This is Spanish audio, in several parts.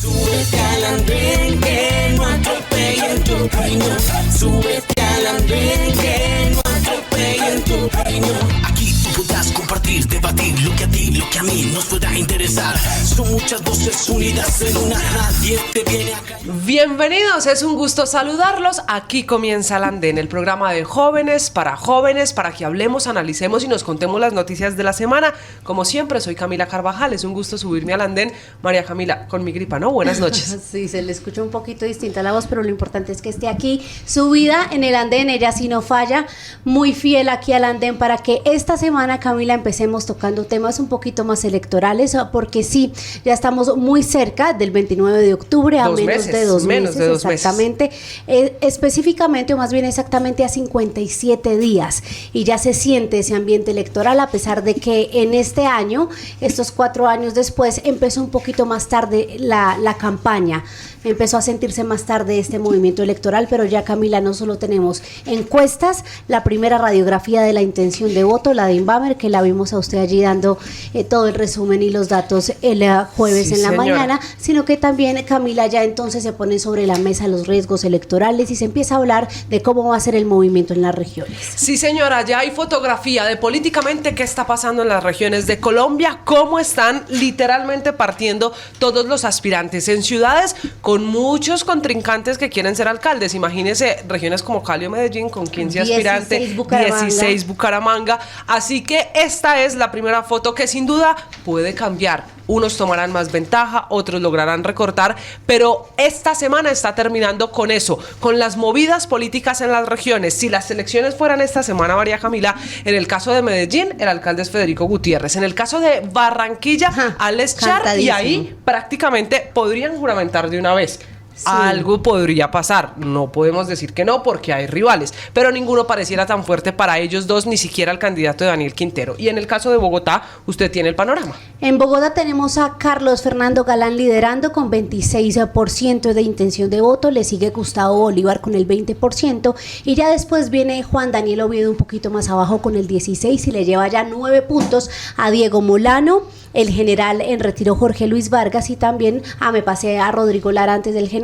Súbete al andén que no atropellen tu reino. Súbete al andén que no atropellen tu reino. Aquí tú podrás compartir, debatir lo que a ti, lo que a mí nos pueda interesar. Son muchas voces unidas en una, nadie te viene a callar. Bienvenidos, es un gusto saludarlos. Aquí comienza el Andén, el programa de jóvenes, para que hablemos, analicemos y nos contemos las noticias de la semana. Como siempre, soy Camila Carvajal, es un gusto subirme al Andén. María Camila, con mi gripa, ¿no? Buenas noches. Sí, se le escucha un poquito distinta la voz, pero lo importante es que esté aquí, subida en el Andén, ella sí no falla, muy fiel aquí al Andén para que esta semana, Camila, empecemos tocando temas un poquito más electorales, porque sí, ya estamos muy cerca del 29 de octubre, a menos de dos meses, exactamente, específicamente, o más bien exactamente a 57 días, y ya se siente ese ambiente electoral, a pesar de que en este año, estos 4 años después, empezó un poquito más tarde la campaña, empezó a sentirse más tarde este movimiento electoral, pero ya, Camila, no solo tenemos encuestas, la primera radiografía de la intención de voto, la de Inbamer, que la vimos a usted allí dando todo el resumen y los datos el jueves en la mañana, sino que también, Camila, ya entonces se ponen sobre la mesa los riesgos electorales y se empieza a hablar de cómo va a ser el movimiento en las regiones. Sí, señora, ya hay fotografía de políticamente qué está pasando en las regiones de Colombia, cómo están literalmente partiendo todos los aspirantes en ciudades con muchos contrincantes que quieren ser alcaldes. Imagínense regiones como Cali o Medellín con 15 aspirantes, 16 Bucaramanga. Así que esta es la primera foto que sin duda puede cambiar. Unos tomarán más ventaja, otros lograrán recortar, pero esta semana está terminando con eso, con las movidas políticas en las regiones. Si las elecciones fueran esta semana, María Camila, en el caso de Medellín, el alcalde es Federico Gutiérrez. En el caso de Barranquilla, Alex Char, y ahí prácticamente podrían juramentar de una vez. Sí. Algo podría pasar, no podemos decir que no porque hay rivales, pero ninguno pareciera tan fuerte para ellos dos, ni siquiera el candidato de Daniel Quintero. Y en el caso de Bogotá, usted tiene el panorama. En Bogotá tenemos a Carlos Fernando Galán liderando con 26% de intención de voto, le sigue Gustavo Bolívar con el 20% y ya después viene Juan Daniel Oviedo un poquito más abajo con el 16% y le lleva ya 9 puntos a Diego Molano, el general en retiro Jorge Luis Vargas y también me pasé a Rodrigo Lara antes del general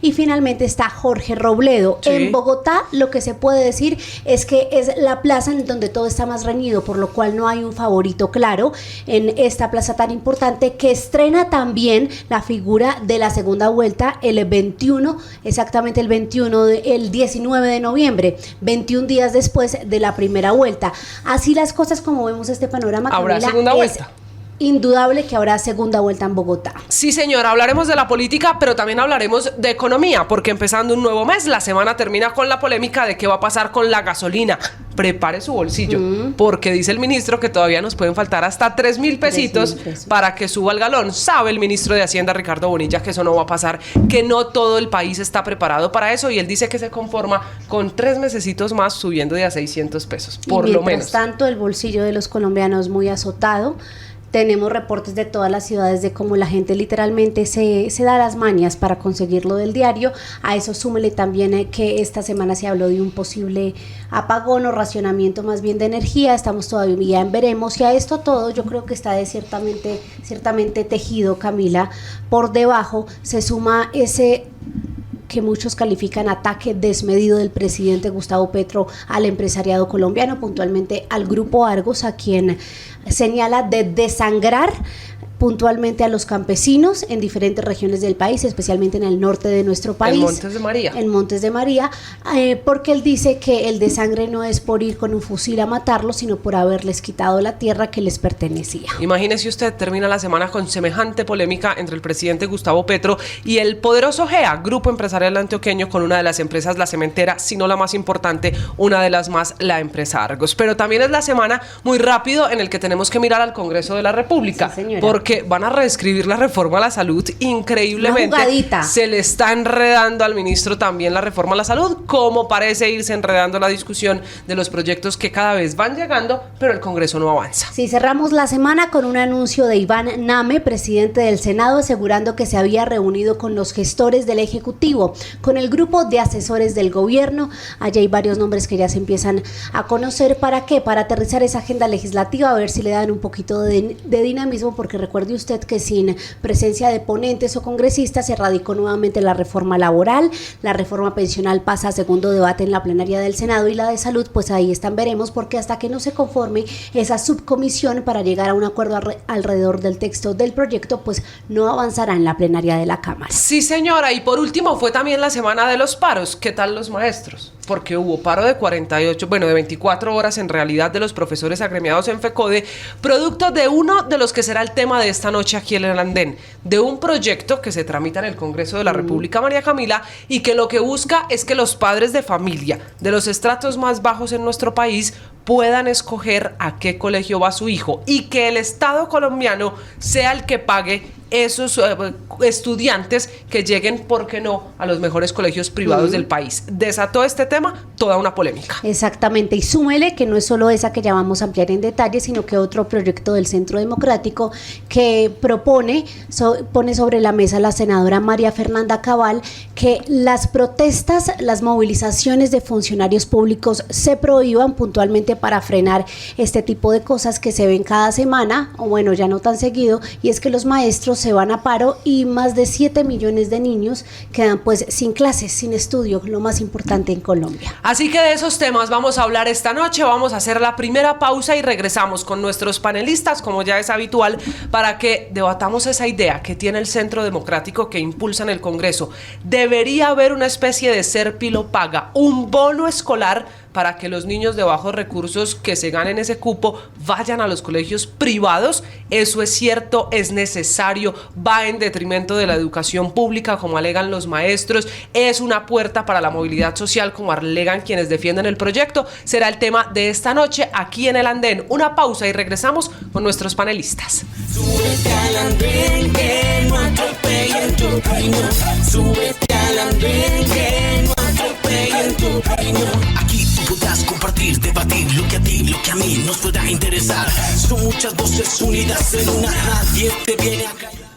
y finalmente está Jorge Robledo. Sí. En Bogotá lo que se puede decir es que es la plaza en donde todo está más reñido, por lo cual no hay un favorito claro en esta plaza tan importante que estrena también la figura de la segunda vuelta el 21, exactamente el 19 de noviembre, 21 días después de la primera vuelta. Así las cosas como vemos este panorama, ¿habrá Camila, segunda vuelta? Indudable que habrá segunda vuelta en Bogotá. Sí, señora, hablaremos de la política, pero también hablaremos de economía, porque empezando un nuevo mes, la semana termina con la polémica de qué va a pasar con la gasolina. Prepare su bolsillo, porque dice el ministro que todavía nos pueden faltar hasta 3.000 pesitos para que suba el galón. Sabe el ministro de Hacienda, Ricardo Bonilla, que eso no va a pasar, que no todo el país está preparado para eso, y él dice que se conforma con 3 mesecitos más subiendo de a 600 pesos, por lo menos. Mientras tanto, el bolsillo de los colombianos muy azotado. Tenemos reportes de todas las ciudades de cómo la gente literalmente se da las mañas para conseguirlo del diario. A eso súmele también que esta semana se habló de un posible apagón o racionamiento más bien de energía. Estamos todavía en veremos y a esto todo yo creo que está ciertamente tejido, Camila. Por debajo se suma ese que muchos califican ataque desmedido del presidente Gustavo Petro al empresariado colombiano, puntualmente al Grupo Argos, a quien señala de desangrar puntualmente a los campesinos en diferentes regiones del país, especialmente en el norte de nuestro país. En Montes de María. En Montes de María, porque él dice que el desangre no es por ir con un fusil a matarlos, sino por haberles quitado la tierra que les pertenecía. Imagínese usted, termina la semana con semejante polémica entre el presidente Gustavo Petro y el poderoso GEA, Grupo Empresarial Antioqueño, con una de las empresas, la cementera, si no la más importante, una de las más, la empresa Argos. Pero también es la semana muy rápido en el que tenemos que mirar al Congreso de la República, sí, porque van a reescribir la reforma a la salud increíblemente. Se le está enredando al ministro también la reforma a la salud, como parece irse enredando la discusión de los proyectos que cada vez van llegando, pero el Congreso no avanza. Sí, cerramos la semana con un anuncio de Iván Name, presidente del Senado, asegurando que se había reunido con los gestores del Ejecutivo, con el grupo de asesores del gobierno. Allá hay varios nombres que ya se empiezan a conocer. ¿Para qué? Para aterrizar esa agenda legislativa, a ver si le dan un poquito de dinamismo, porque recuerden recuerde usted que sin presencia de ponentes o congresistas se radicó nuevamente la reforma laboral, la reforma pensional pasa a segundo debate en la plenaria del Senado y la de salud, pues ahí están, veremos, porque hasta que no se conforme esa subcomisión para llegar a un acuerdo alrededor del texto del proyecto, pues no avanzará en la plenaria de la Cámara. Sí, señora, y por último fue también la semana de los paros. ¿Qué tal los maestros? Porque hubo paro de 24 horas en realidad de los profesores agremiados en FECODE, producto de uno de los que será el tema de esta noche aquí en el Andén, de un proyecto que se tramita en el Congreso de la República, María Camila, y que lo que busca es que los padres de familia de los estratos más bajos en nuestro país puedan escoger a qué colegio va su hijo y que el Estado colombiano sea el que pague esos estudiantes que lleguen, ¿por qué no?, a los mejores colegios privados del país. Desató este tema toda una polémica. Exactamente, y súmele que no es solo esa que ya vamos a ampliar en detalle, sino que otro proyecto del Centro Democrático que pone sobre la mesa la senadora María Fernanda Cabal, que las protestas, las movilizaciones de funcionarios públicos se prohíban puntualmente para frenar este tipo de cosas que se ven cada semana, o bueno, ya no tan seguido, y es que los maestros se van a paro y más de 7 millones de niños quedan pues sin clases, sin estudio, lo más importante en Colombia. Así que de esos temas vamos a hablar esta noche, vamos a hacer la primera pausa y regresamos con nuestros panelistas, como ya es habitual, para que debatamos esa idea que tiene el Centro Democrático que impulsa en el Congreso. Debería haber una especie de Serpilo Paga, un bono escolar para que los niños de bajos recursos que se ganen ese cupo vayan a los colegios privados. Eso es cierto, es necesario, va en detrimento de la educación pública, como alegan los maestros, es una puerta para la movilidad social, como alegan quienes defienden el proyecto. Será el tema de esta noche aquí en el Andén. Una pausa y regresamos con nuestros panelistas. Súbete al andén que no atropellen tu reino. Súbete al andén que no atropellen tu reino. Aquí tú podrás compartir, debatir lo que a ti, lo que a mí nos pueda interesar. Son muchas voces unidas en una, nadie te viene a callar.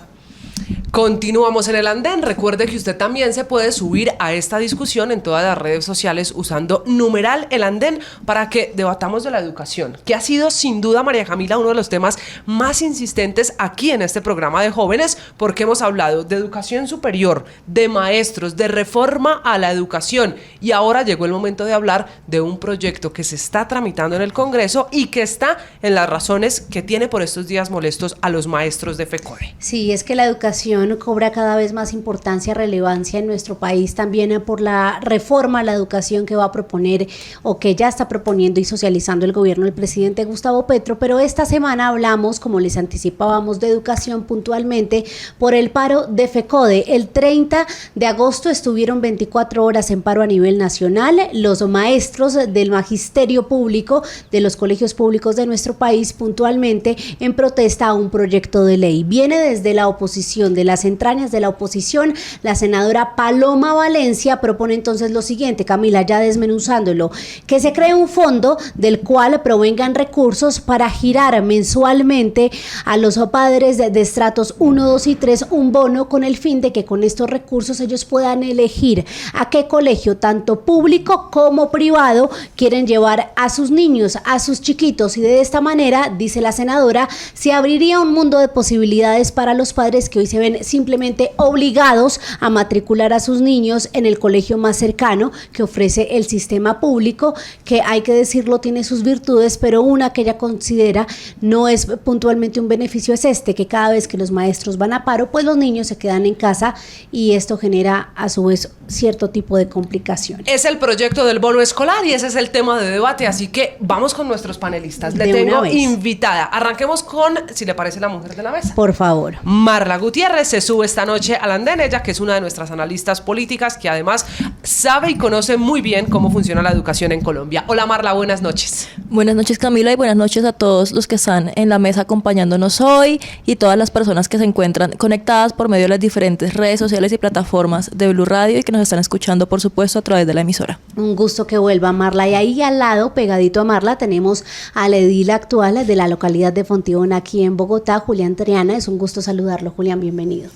Continuamos en el Andén. Recuerde que usted también se puede subir a esta discusión en todas las redes sociales usando numeral el Andén para que debatamos de la educación, que ha sido sin duda, María Camila, uno de los temas más insistentes aquí en este programa de jóvenes, porque hemos hablado de educación superior, de maestros, de reforma a la educación, y ahora llegó el momento de hablar de un proyecto que se está tramitando en el Congreso y que está en las razones que tiene por estos días molestos a los maestros de FECODE. Sí, es que la educación cobra cada vez más importancia, relevancia en nuestro país, también por la reforma a la educación que va a proponer o que ya está proponiendo y socializando el gobierno del presidente Gustavo Petro, pero esta semana hablamos, como les anticipábamos, de educación puntualmente por el paro de FECODE. El 30 de agosto estuvieron 24 horas en paro a nivel nacional los maestros del magisterio público de los colegios públicos de nuestro país, puntualmente en protesta a un proyecto de ley. Viene desde la oposición, de las entrañas de la oposición. La senadora Paloma Valencia propone entonces lo siguiente, Camila, ya desmenuzándolo, que se cree un fondo del cual provengan recursos para girar mensualmente a los padres de estratos 1, 2 y 3 un bono con el fin de que con estos recursos ellos puedan elegir a qué colegio, tanto público como privado, quieren llevar a sus niños, a sus chiquitos, y de esta manera, dice la senadora, se abriría un mundo de posibilidades para los padres que hoy se ven simplemente obligados a matricular a sus niños en el colegio más cercano que ofrece el sistema público, que hay que decirlo tiene sus virtudes, pero una que ella considera no es puntualmente un beneficio es que cada vez que los maestros van a paro, pues los niños se quedan en casa y esto genera a su vez cierto tipo de complicaciones. Es el proyecto del bono escolar y ese es el tema de debate, así que vamos con nuestros panelistas. Le tengo invitada. Arranquemos con, si le parece, la mujer de la mesa. Por favor. Marla Gutiérrez se sube esta noche al Andén, ella que es una de nuestras analistas políticas que además sabe y conoce muy bien cómo funciona la educación en Colombia. Hola Marla, buenas noches. Buenas noches Camila y buenas noches a todos los que están en la mesa acompañándonos hoy y todas las personas que se encuentran conectadas por medio de las diferentes redes sociales y plataformas de Blue Radio y que nos están escuchando por supuesto a través de la emisora. Un gusto que vuelva Marla, y ahí al lado, pegadito a Marla, tenemos al edil actual de la localidad de Fontibón aquí en Bogotá, Julián Triana. Es un gusto saludarlo, Julián, bienvenido.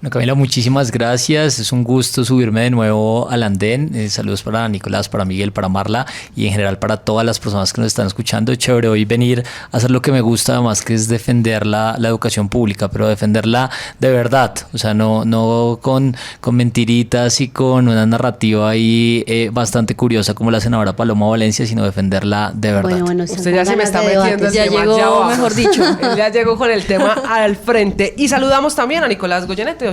Bueno, Camila, muchísimas gracias. Es un gusto subirme de nuevo al andén. Saludos para Nicolás, para Miguel, para Marla y en general para todas las personas que nos están escuchando. Chévere hoy venir a hacer lo que me gusta, además que es defender la educación pública, pero defenderla de verdad. O sea, no con mentiritas y con una narrativa ahí bastante curiosa como la senadora Paloma Valencia, sino defenderla de verdad. Bueno, Usted ya se me está metiendo el Ya tema, llegó, ya vamos. mejor dicho. Él ya llegó con el tema al frente. Y saludamos también a Nicolás Goyenete,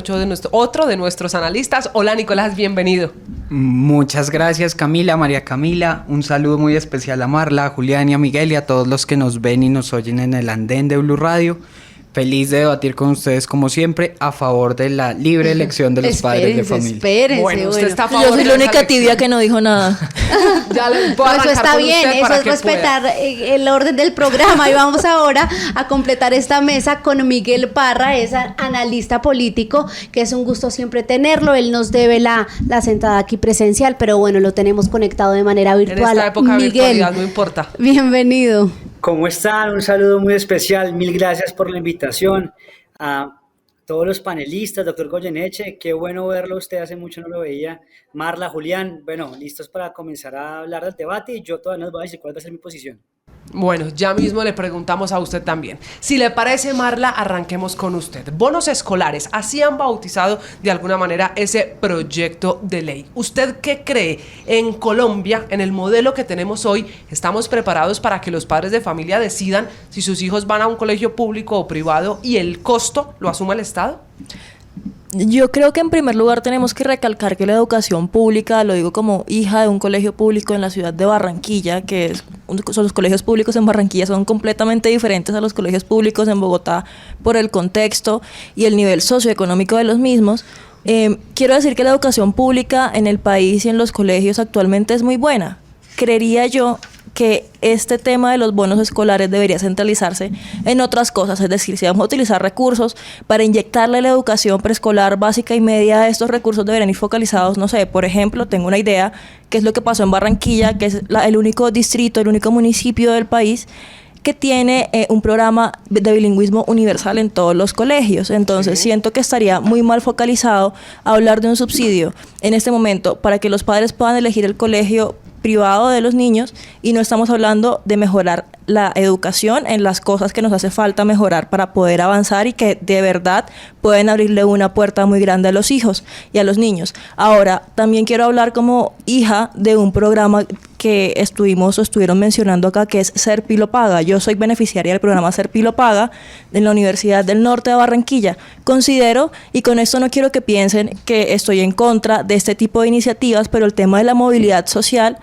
otro de nuestros analistas. Hola Nicolás, bienvenido. Muchas gracias Camila, María Camila. Un saludo muy especial a Marla, a Julián y a Miguel y a todos los que nos ven y nos oyen en el andén de Blue Radio. Feliz de debatir con ustedes como siempre a favor de la libre elección de los padres de familia. Espérense, Bueno, usted está a favor Yo soy de la esa única tibia elección. que no dijo nada. Ya le puedo No, eso arrancar está con bien, usted eso para es que respetar el orden del programa. Y vamos ahora a completar esta mesa con Miguel Parra, es analista político, que es un gusto siempre tenerlo. Él nos debe la sentada aquí presencial, pero bueno, lo tenemos conectado de manera En virtual. esta época de Miguel, virtualidad no importa. bienvenido. ¿Cómo están? Un saludo muy especial. Mil gracias por la invitación. A todos los panelistas, doctor Goyeneche, qué bueno verlo. Usted hace mucho no lo veía. Marla, Julián, bueno, listos para comenzar a hablar del debate y yo todavía no les voy a decir cuál va a ser mi posición. Bueno, ya mismo le preguntamos a usted también. Si le parece, Marla, arranquemos con usted. Bonos escolares, así han bautizado de alguna manera ese proyecto de ley. ¿Usted qué cree? En Colombia, en el modelo que tenemos hoy, ¿estamos preparados para que los padres de familia decidan si sus hijos van a un colegio público o privado y el costo lo asuma el Estado? Yo creo que en primer lugar tenemos que recalcar que la educación pública, lo digo como hija de un colegio público en la ciudad de Barranquilla, son los colegios públicos en Barranquilla son completamente diferentes a los colegios públicos en Bogotá por el contexto y el nivel socioeconómico de los mismos. Quiero decir que la educación pública en el país y en los colegios actualmente es muy buena. Creería yo que este tema de los bonos escolares debería centralizarse en otras cosas, es decir, si vamos a utilizar recursos para inyectarle la educación preescolar básica y media, estos recursos deberían ir focalizados, no sé, por ejemplo, tengo una idea, que es lo que pasó en Barranquilla, que es el único distrito, el único municipio del país que tiene un programa de bilingüismo universal en todos los colegios. Entonces, siento que estaría muy mal focalizado hablar de un subsidio en este momento para que los padres puedan elegir el colegio privado de los niños y no estamos hablando de mejorar la educación en las cosas que nos hace falta mejorar para poder avanzar y que de verdad pueden abrirle una puerta muy grande a los hijos y a los niños. Ahora, también quiero hablar como hija de un programa que estuvieron mencionando acá, que es Ser Pilo Paga. Yo soy beneficiaria del programa Ser Pilo Paga en la Universidad del Norte de Barranquilla. Considero, y con esto no quiero que piensen que estoy en contra de este tipo de iniciativas, pero el tema de la movilidad social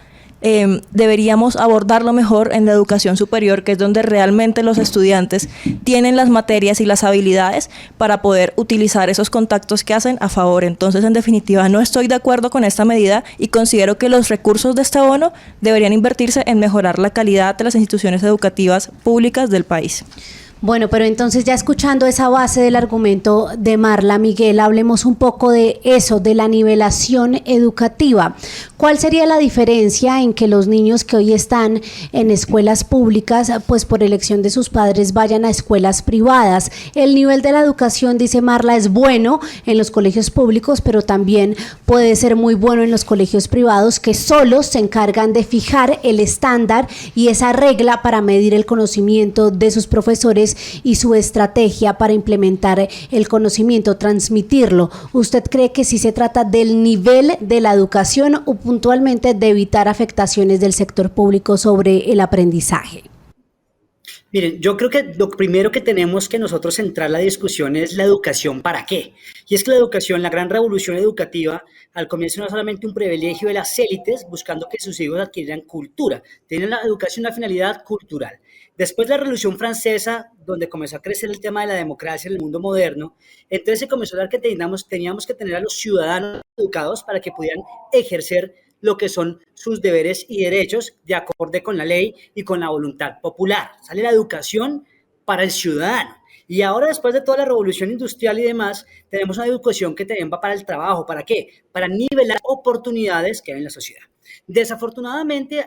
deberíamos abordarlo mejor en la educación superior, que es donde realmente los estudiantes tienen las materias y las habilidades para poder utilizar esos contactos que hacen a favor. Entonces, en definitiva, no estoy de acuerdo con esta medida y considero que los recursos de este bono deberían invertirse en mejorar la calidad de las instituciones educativas públicas del país. Bueno, pero entonces ya escuchando esa base del argumento de Marla, Miguel, hablemos un poco de eso, de la nivelación educativa. ¿Cuál sería la diferencia en que los niños que hoy están en escuelas públicas, pues por elección de sus padres, vayan a escuelas privadas? El nivel de la educación, dice Marla, es bueno en los colegios públicos, pero también puede ser muy bueno en los colegios privados, que solos se encargan de fijar el estándar y esa regla para medir el conocimiento de sus profesores y su estrategia para implementar el conocimiento, transmitirlo. ¿Usted cree que sí se trata del nivel de la educación o puntualmente de evitar afectaciones del sector público sobre el aprendizaje? Miren, yo creo que lo primero que tenemos que nosotros centrar la discusión es la educación para qué. Y es que la educación, la gran revolución educativa, al comienzo no es solamente un privilegio de las élites buscando que sus hijos adquieran cultura, tiene la educación una finalidad cultural. Después de la Revolución Francesa, donde comenzó a crecer el tema de la democracia en el mundo moderno, entonces se comenzó a hablar que teníamos que tener a los ciudadanos educados para que pudieran ejercer lo que son sus deberes y derechos de acorde con la ley y con la voluntad popular. Sale la educación para el ciudadano. Y ahora, después de toda la revolución industrial y demás, tenemos una educación que también va para el trabajo. ¿Para qué? Para nivelar oportunidades que hay en la sociedad. Desafortunadamente,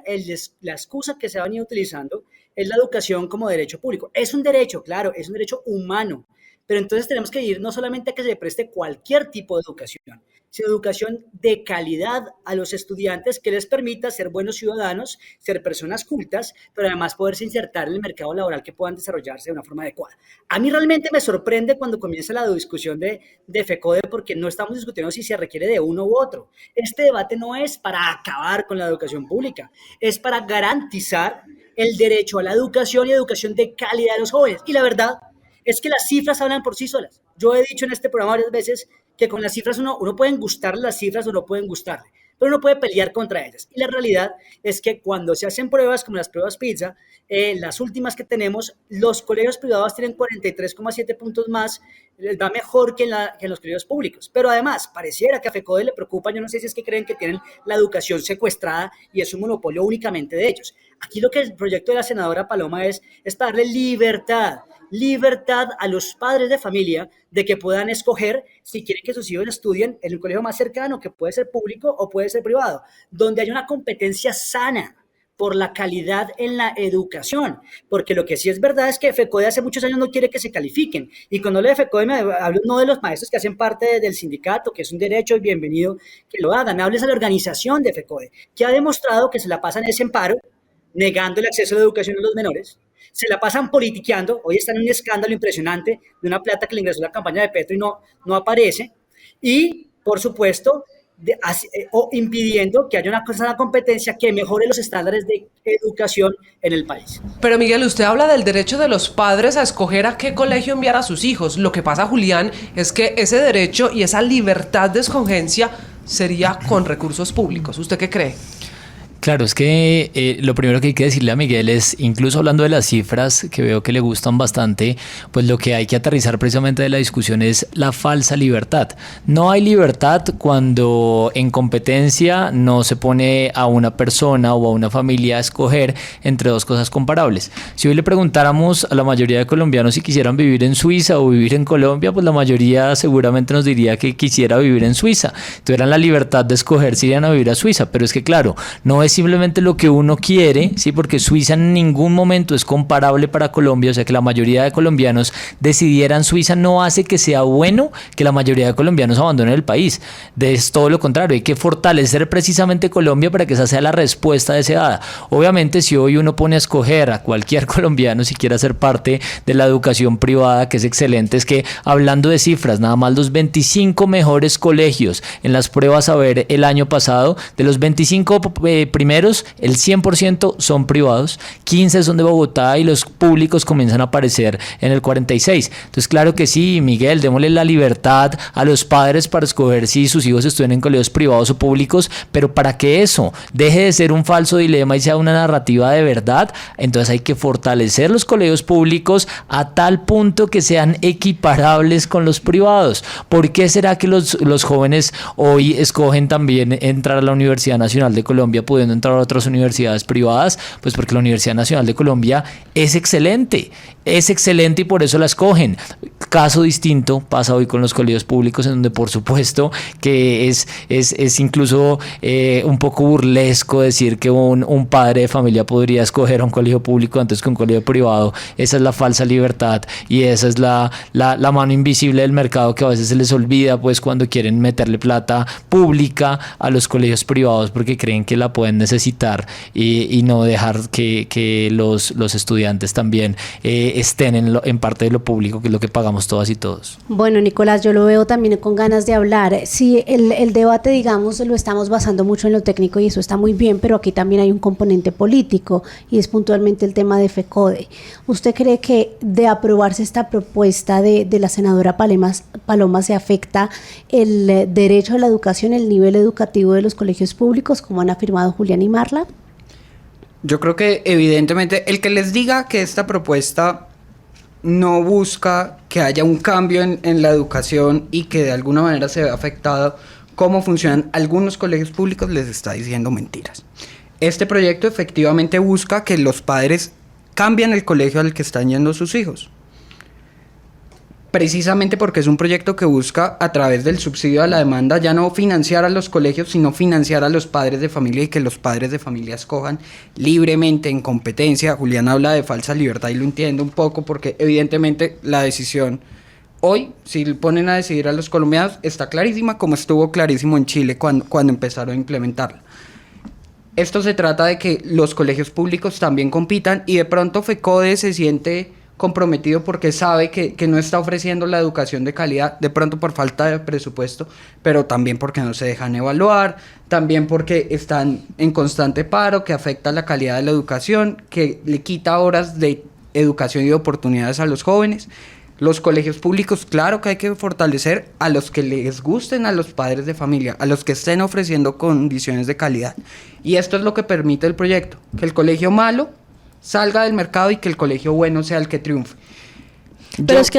la excusa que se ha venido utilizando es la educación como derecho público. Es un derecho, claro, es un derecho humano, Pero entonces tenemos que ir no solamente a que se le preste cualquier tipo de educación, sino educación de calidad a los estudiantes que les permita ser buenos ciudadanos, ser personas cultas, pero además poderse insertar en el mercado laboral, que puedan desarrollarse de una forma adecuada. A mí realmente me sorprende cuando comienza la discusión de FECODE, porque no estamos discutiendo si se requiere de uno u otro. Este debate no es para acabar con la educación pública, es para garantizar el derecho a la educación y educación de calidad de los jóvenes. Y la verdad es que las cifras hablan por sí solas. Yo he dicho en este programa varias veces que con las cifras uno puede gustarle las cifras o no pueden gustarle, pero uno puede pelear contra ellas. Y la realidad es que cuando se hacen pruebas como las pruebas PISA, las últimas que tenemos, los colegios privados tienen 43,7 puntos más, les va mejor que en los colegios públicos. Pero además, pareciera que a FECODE le preocupa, yo no sé si es que creen que tienen la educación secuestrada y es un monopolio únicamente de ellos. Aquí lo que el proyecto de la senadora Paloma es darle libertad a los padres de familia de que puedan escoger si quieren que sus hijos estudien en el colegio más cercano, que puede ser público o puede ser privado, donde hay una competencia sana por la calidad en la educación, porque lo que sí es verdad es que FECODE hace muchos años no quiere que se califiquen, y cuando hablo de FECODE me hablo no de los maestros que hacen parte del sindicato, que es un derecho y bienvenido que lo hagan, hables a la organización de FECODE, que ha demostrado que se la pasan ese en paro, negando el acceso a la educación a los menores, se la pasan politiqueando. Hoy están en un escándalo impresionante de una plata que le ingresó a la campaña de Petro y no aparece, y por supuesto impidiendo que haya una competencia que mejore los estándares de educación en el país. Pero Miguel, usted habla del derecho de los padres a escoger a qué colegio enviar a sus hijos. Lo que pasa, Julián, es que ese derecho y esa libertad de escogencia sería con recursos públicos. ¿Usted qué cree? Claro, es que lo primero que hay que decirle a Miguel es, incluso hablando de las cifras, que veo que le gustan bastante, pues lo que hay que aterrizar precisamente de la discusión es la falsa libertad. No hay libertad cuando en competencia no se pone a una persona o a una familia a escoger entre dos cosas comparables. Si hoy le preguntáramos a la mayoría de colombianos si quisieran vivir en Suiza o vivir en Colombia, pues la mayoría seguramente nos diría que quisiera vivir en Suiza. Tuvieran la libertad de escoger si irían a vivir a Suiza, pero es que claro, no es simplemente lo que uno quiere, ¿sí? Porque Suiza en ningún momento es comparable para Colombia, o sea que la mayoría de colombianos decidieran Suiza no hace que sea bueno que la mayoría de colombianos abandonen el país. Es todo lo contrario, hay que fortalecer precisamente Colombia para que esa sea la respuesta deseada. Obviamente si hoy uno pone a escoger a cualquier colombiano si quiere ser parte de la educación privada, que es excelente, es que hablando de cifras, nada más los 25 mejores colegios en las pruebas a ver el año pasado, de los 25 primeros, el 100% son privados, 15 son de Bogotá y los públicos comienzan a aparecer en el 46. Entonces, claro que sí, Miguel, démosle la libertad a los padres para escoger si sus hijos estudian en colegios privados o públicos, pero para que eso deje de ser un falso dilema y sea una narrativa de verdad, entonces hay que fortalecer los colegios públicos a tal punto que sean equiparables con los privados. ¿Por qué será que los jóvenes hoy escogen también entrar a la Universidad Nacional de Colombia pudiendo entrar a otras universidades privadas? Pues porque la Universidad Nacional de Colombia es excelente y por eso la escogen. Caso distinto pasa hoy con los colegios públicos, en donde por supuesto que es incluso un poco burlesco decir que un padre de familia podría escoger un colegio público antes que un colegio privado. Esa es la falsa libertad y esa es la mano invisible del mercado que a veces se les olvida, pues cuando quieren meterle plata pública a los colegios privados porque creen que la pueden necesitar y no dejar que los estudiantes también estén en parte de lo público, que es lo que pagamos todas y todos. Bueno, Nicolás, yo lo veo también con ganas de hablar. Sí, el debate, digamos, lo estamos basando mucho en lo técnico y eso está muy bien, pero aquí también hay un componente político y es puntualmente el tema de FECODE. ¿Usted cree que de aprobarse esta propuesta de la senadora Paloma se afecta el derecho a la educación, el nivel educativo de los colegios públicos, como han afirmado Julián y Marla? Yo creo que evidentemente el que les diga que esta propuesta no busca que haya un cambio en la educación y que de alguna manera se vea afectado cómo funcionan algunos colegios públicos, les está diciendo mentiras. Este proyecto efectivamente busca que los padres cambien el colegio al que están yendo sus hijos. Precisamente porque es un proyecto que busca, a través del subsidio a la demanda, ya no financiar a los colegios, sino financiar a los padres de familia y que los padres de familia escojan libremente, en competencia. Julián habla de falsa libertad y lo entiendo un poco porque evidentemente la decisión hoy, si ponen a decidir a los colombianos, está clarísima, como estuvo clarísimo en Chile cuando empezaron a implementarla. Esto se trata de que los colegios públicos también compitan y de pronto FECODE se siente comprometido porque sabe que no está ofreciendo la educación de calidad, de pronto por falta de presupuesto, pero también porque no se dejan evaluar, también porque están en constante paro, que afecta la calidad de la educación, que le quita horas de educación y de oportunidades a los jóvenes. Los colegios públicos, claro que hay que fortalecer a los que les gusten, a los padres de familia, a los que estén ofreciendo condiciones de calidad. Y esto es lo que permite el proyecto, que el colegio malo salga del mercado y que el colegio bueno sea el que triunfe. Pero es que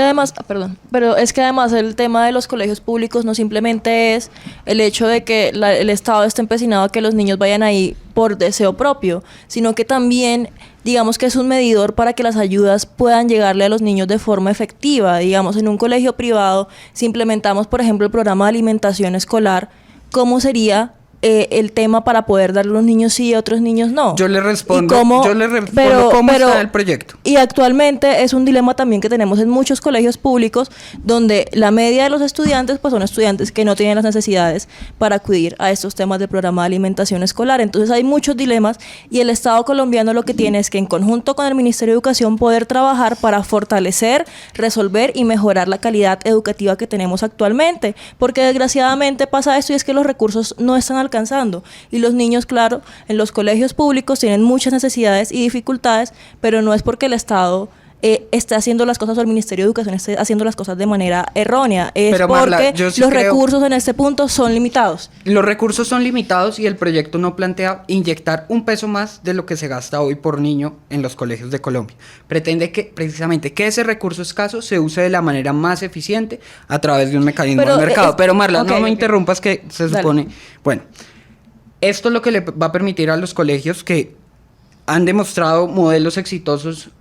además el tema de los colegios públicos no simplemente es el hecho de que el Estado esté empecinado a que los niños vayan ahí por deseo propio, sino que también, digamos que es un medidor para que las ayudas puedan llegarle a los niños de forma efectiva. Digamos, en un colegio privado, si implementamos, por ejemplo, el programa de alimentación escolar, ¿cómo sería el tema para poder darle a los niños sí y a otros niños no? Yo le respondo cómo está el proyecto. Y actualmente es un dilema también que tenemos en muchos colegios públicos, donde la media de los estudiantes pues son estudiantes que no tienen las necesidades para acudir a estos temas del programa de alimentación escolar. Entonces hay muchos dilemas y el Estado colombiano lo que tiene es que en conjunto con el Ministerio de Educación poder trabajar para fortalecer, resolver y mejorar la calidad educativa que tenemos actualmente, porque desgraciadamente pasa esto y es que los recursos no están alcanzando y los niños, claro, en los colegios públicos tienen muchas necesidades y dificultades, pero no es porque el Estado esté haciendo las cosas o el Ministerio de Educación esté haciendo las cosas de manera errónea, es pero, Marla, porque los recursos en este punto son limitados. Los recursos son limitados y el proyecto no plantea inyectar un peso más de lo que se gasta hoy por niño en los colegios de Colombia. Pretende que precisamente que ese recurso escaso se use de la manera más eficiente a través de un mecanismo de mercado. Pero Marla, no me interrumpas que se supone... Dale. Bueno, esto es lo que le va a permitir a los colegios que han demostrado modelos exitosos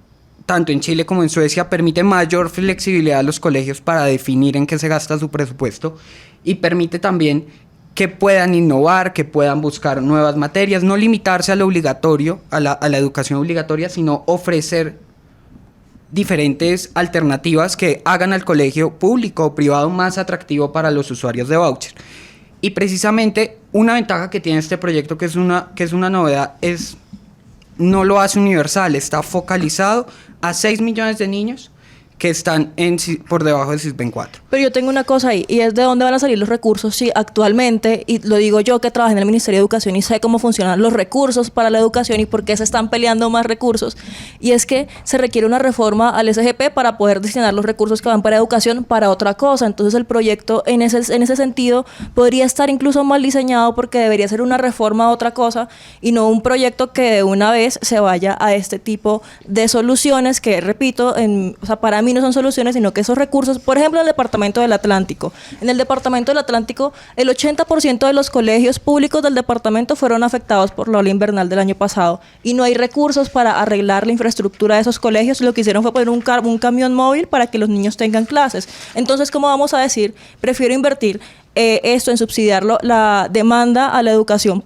tanto en Chile como en Suecia, permite mayor flexibilidad a los colegios para definir en qué se gasta su presupuesto y permite también que puedan innovar, que puedan buscar nuevas materias, no limitarse a lo obligatorio, a la educación obligatoria, sino ofrecer diferentes alternativas que hagan al colegio público o privado más atractivo para los usuarios de voucher. Y precisamente una ventaja que tiene este proyecto, que es una novedad, es no lo hace universal, está focalizado a 6 millones de niños que están por debajo del Sisbén 4. Pero yo tengo una cosa ahí, y es de dónde van a salir los recursos. Sí, actualmente, y lo digo yo que trabajé en el Ministerio de Educación y sé cómo funcionan los recursos para la educación y por qué se están peleando más recursos, y es que se requiere una reforma al SGP para poder destinar los recursos que van para educación para otra cosa. Entonces el proyecto en ese sentido podría estar incluso mal diseñado porque debería ser una reforma a otra cosa y no un proyecto que de una vez se vaya a este tipo de soluciones que, repito, o sea, para mí no son soluciones, sino que esos recursos, por ejemplo, en el Departamento del Atlántico. En el Departamento del Atlántico, el 80% de los colegios públicos del departamento fueron afectados por la ola invernal del año pasado y no hay recursos para arreglar la infraestructura de esos colegios. Lo que hicieron fue poner un camión móvil para que los niños tengan clases. Entonces, ¿cómo vamos a decir? Prefiero invertir esto en subsidiar la demanda a la educación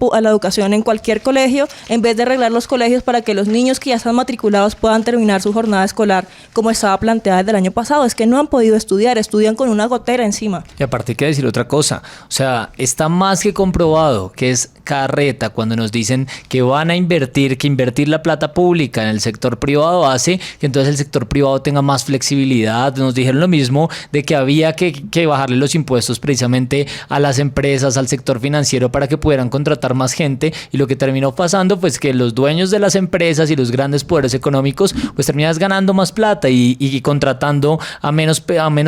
en cualquier colegio, en vez de arreglar los colegios para que los niños que ya están matriculados puedan terminar su jornada escolar como estaba planteada desde el año pasado. Es que no han podido estudiar, estudian con una gotera encima. Y aparte hay que decir otra cosa, o sea, está más que comprobado que es carreta cuando nos dicen que van a invertir, que invertir la plata pública en el sector privado hace que entonces el sector privado tenga más flexibilidad. Nos dijeron lo mismo de que había que bajarle los impuestos precisamente a las empresas, al sector financiero para que pudieran contratar más gente, y lo que terminó pasando pues que los dueños de las empresas y los grandes poderes económicos pues terminas ganando más plata y contratando a menos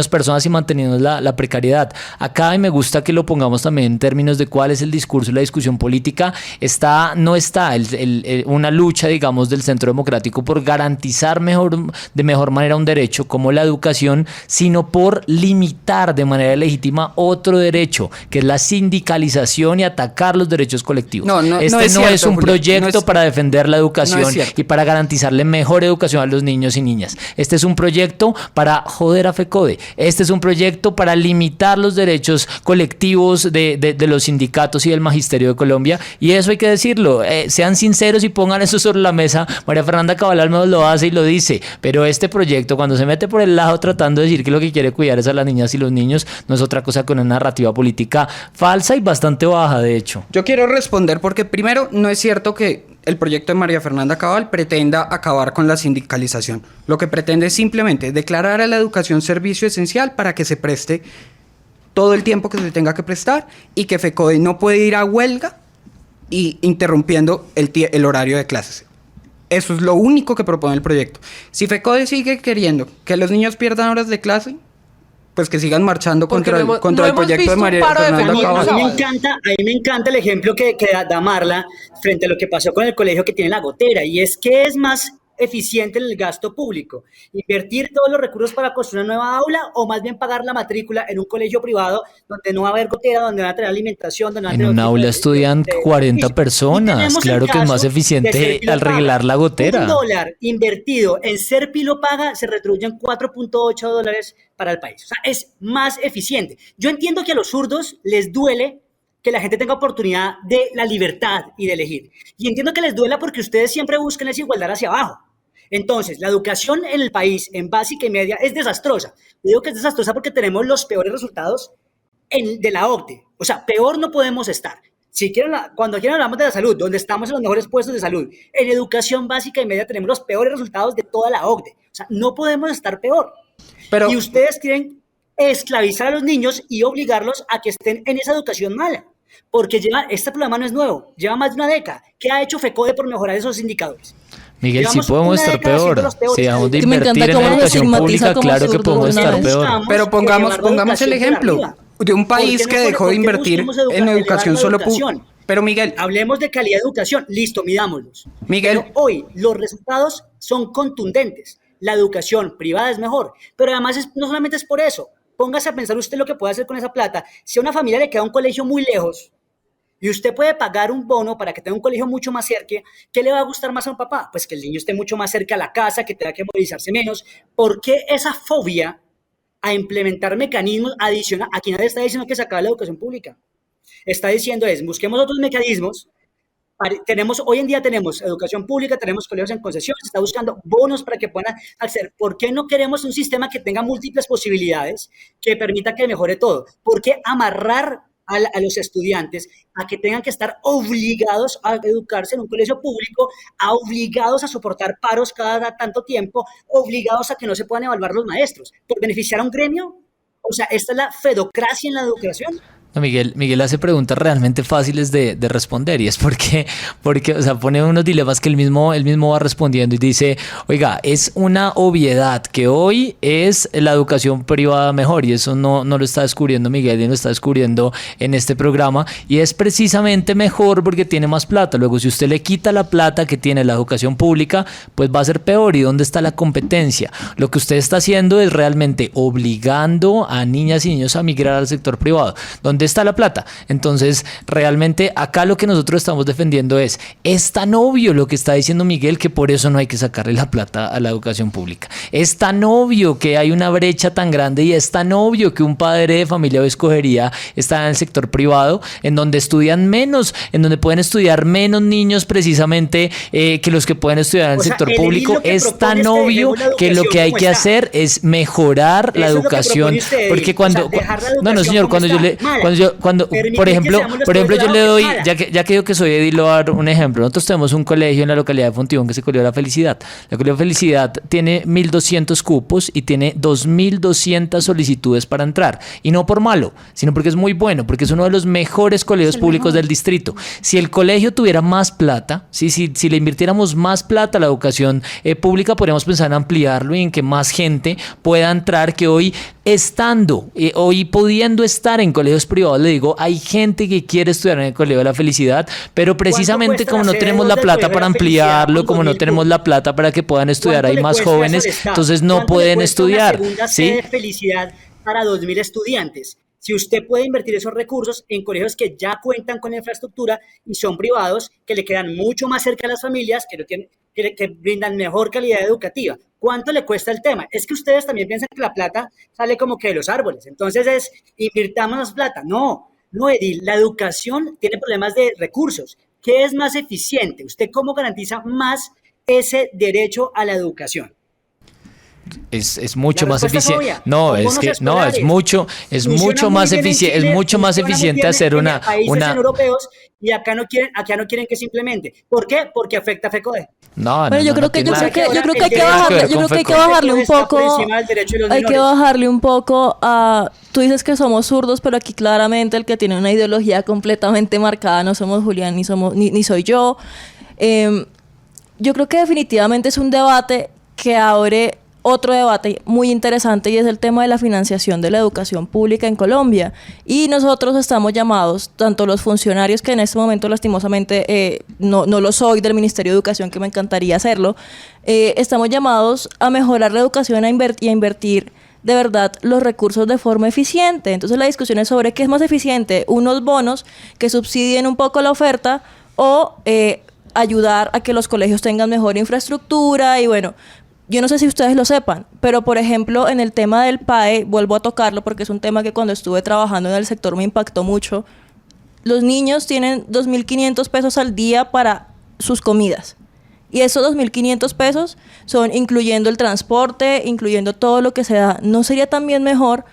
personas y manteniendo la precariedad. Acá, y me gusta que lo pongamos también en términos de cuál es el discurso y la discusión política, no está una lucha, digamos, del Centro Democrático por garantizar de mejor manera un derecho como la educación, sino por limitar de manera legítima otro derecho derecho, que es la sindicalización y atacar los derechos colectivos. Este no es cierto, un Julio, proyecto para defender la no educación es cierto. y para garantizarle mejor educación a los niños y niñas. Este es un proyecto para joder a FECODE. Este es un proyecto para limitar los derechos colectivos de los sindicatos y del magisterio de Colombia. Y eso hay que decirlo. Sean sinceros y pongan eso sobre la mesa. María Fernanda Cabal al menos lo hace y lo dice. Pero este proyecto, cuando se mete por el lado tratando de decir que lo que quiere cuidar es a las niñas y los niños, no es otra cosa que una narrativa política falsa y bastante baja, de hecho. Yo quiero responder porque primero no es cierto que el proyecto de María Fernanda Cabal pretenda acabar con la sindicalización. Lo que pretende es simplemente declarar a la educación servicio esencial para que se preste todo el tiempo que se tenga que prestar y que FECODE no puede ir a huelga y interrumpiendo el horario de clases. Eso es lo único que propone el proyecto. Si FECODE sigue queriendo que los niños pierdan horas de clase, pues que sigan marchando contra el proyecto de María Fernanda Cabal. A mí me encanta el ejemplo que da Marla frente a lo que pasó con el colegio que tiene La Gotera, y es que es más eficiente en el gasto público, invertir todos los recursos para construir una nueva aula o más bien pagar la matrícula en un colegio privado donde no va a haber gotera, donde van a tener alimentación, donde van a tener En un aula estudian 40 personas, claro que es más eficiente arreglar la gotera. $1 invertido en Serpilo Paga se retribuyen $4.8 para el país, o sea, es más eficiente. Yo entiendo que a los zurdos les duele que la gente tenga oportunidad de la libertad y de elegir. Y entiendo que les duela porque ustedes siempre buscan esa igualdad hacia abajo. Entonces, la educación en el país, en básica y media, es desastrosa. Yo digo que es desastrosa porque tenemos los peores resultados de la OCDE. O sea, peor no podemos estar. Cuando quieran hablamos de la salud, donde estamos en los mejores puestos de salud. En educación básica y media tenemos los peores resultados de toda la OCDE. O sea, no podemos estar peor. Y ustedes quieren esclavizar a los niños y obligarlos a que estén en esa educación mala. Porque este problema no es nuevo, lleva más de una década. ¿Qué ha hecho FECODE por mejorar esos indicadores? Miguel, si podemos estar peor. Si dejamos de invertir en la educación pública, claro que podemos estar peor. Pero pongamos el ejemplo de un país que dejó de invertir en educación solo pública. Pero Miguel, hablemos de calidad de educación, listo, midámoslos. Miguel, pero hoy los resultados son contundentes. La educación privada es mejor, pero además no solamente es por eso. Póngase a pensar usted lo que puede hacer con esa plata. Si a una familia le queda un colegio muy lejos y usted puede pagar un bono para que tenga un colegio mucho más cerca, ¿qué le va a gustar más a un papá? Pues que el niño esté mucho más cerca a la casa, que tenga que movilizarse menos. ¿Por qué esa fobia a implementar mecanismos adicionales? Aquí nadie está diciendo que se acabe la educación pública. Está diciendo busquemos otros mecanismos. Hoy en día tenemos educación pública, tenemos colegios en concesión, se está buscando bonos para que puedan acceder. ¿Por qué no queremos un sistema que tenga múltiples posibilidades, que permita que mejore todo? ¿Por qué amarrar a los estudiantes a que tengan que estar obligados a educarse en un colegio público, obligados a soportar paros cada tanto tiempo, obligados a que no se puedan evaluar los maestros? ¿Por beneficiar a un gremio? O sea, ¿esta es la fedocracia en la educación? No, Miguel hace preguntas realmente fáciles de responder, y es porque o sea, pone unos dilemas que él mismo va respondiendo y dice, oiga, es una obviedad que hoy es la educación privada mejor, y eso no lo está descubriendo Miguel, y lo está descubriendo en este programa, y es precisamente mejor porque tiene más plata. Luego, si usted le quita la plata que tiene la educación pública, pues va a ser peor. ¿Y dónde está la competencia? Lo que usted está haciendo es realmente obligando a niñas y niños a migrar al sector privado. ¿Dónde está la plata? Entonces, realmente acá lo que nosotros estamos defendiendo es tan obvio lo que está diciendo Miguel, que por eso no hay que sacarle la plata a la educación pública. Es tan obvio que hay una brecha tan grande, y es tan obvio que un padre de familia o escogería está en el sector privado, en donde estudian menos, en donde pueden estudiar menos niños precisamente que los que pueden estudiar en el sector público. Es tan obvio que lo que hay que hacer es mejorar la educación, porque no señor, por ejemplo yo le doy, ya que digo que soy Edil, le voy a dar un ejemplo. Nosotros tenemos un colegio en la localidad de Fontibón que es el Colegio de la Felicidad. El Colegio de la Felicidad tiene 1.200 cupos y tiene 2.200 solicitudes para entrar, y no por malo, sino porque es muy bueno, porque es uno de los mejores colegios públicos del distrito. Si el colegio tuviera más plata, si le invirtiéramos más plata a la educación pública, podríamos pensar en ampliarlo y en que más gente pueda entrar, que hoy pudiendo estar en colegios privados, le digo, hay gente que quiere estudiar en el Colegio de la Felicidad, pero precisamente como no tenemos la plata para ampliarlo, como no tenemos la plata para que puedan estudiar ahí más jóvenes, entonces no pueden estudiar. ¿Sí? De Felicidad para 2.000 estudiantes. si usted puede invertir esos recursos en colegios que ya cuentan con la infraestructura y son privados, que le quedan mucho más cerca a las familias, que brindan mejor calidad educativa. ¿Cuánto le cuesta el tema? Es que ustedes también piensan que la plata sale como que de los árboles. Entonces invirtamos más plata. No, Edil, la educación tiene problemas de recursos. ¿Qué es más eficiente? ¿Usted cómo garantiza más ese derecho a la educación? Es mucho La más respuesta es eficiente. obvia, No, con es bonos que no, escolares. es Funciona mucho muy más bien en eficiente, es Chile, mucho más funciona muy eficiente bien hacer en países europeos y acá no quieren que se implemente. ¿Por qué? Porque afecta a FECODE. No, Bueno, yo creo que hay que bajarle un poco. Hay que bajarle un poco a. Tú dices que somos zurdos, pero aquí claramente el que tiene una ideología completamente marcada no somos Julián ni soy yo. Yo creo que definitivamente es un debate que abre otro debate muy interesante y es el tema de la financiación de la educación pública en Colombia. Y nosotros estamos llamados, tanto los funcionarios que en este momento lastimosamente no lo soy del Ministerio de Educación, que me encantaría hacerlo, estamos llamados a mejorar la educación y a invertir de verdad los recursos de forma eficiente. Entonces la discusión es sobre qué es más eficiente, unos bonos que subsidien un poco la oferta o ayudar a que los colegios tengan mejor infraestructura. Y bueno, yo no sé si ustedes lo sepan, pero por ejemplo en el tema del PAE, vuelvo a tocarlo porque es un tema que cuando estuve trabajando en el sector me impactó mucho. Los niños tienen 2.500 pesos al día para sus comidas. Y esos 2.500 pesos son incluyendo el transporte, incluyendo todo lo que se da. ¿No sería también mejor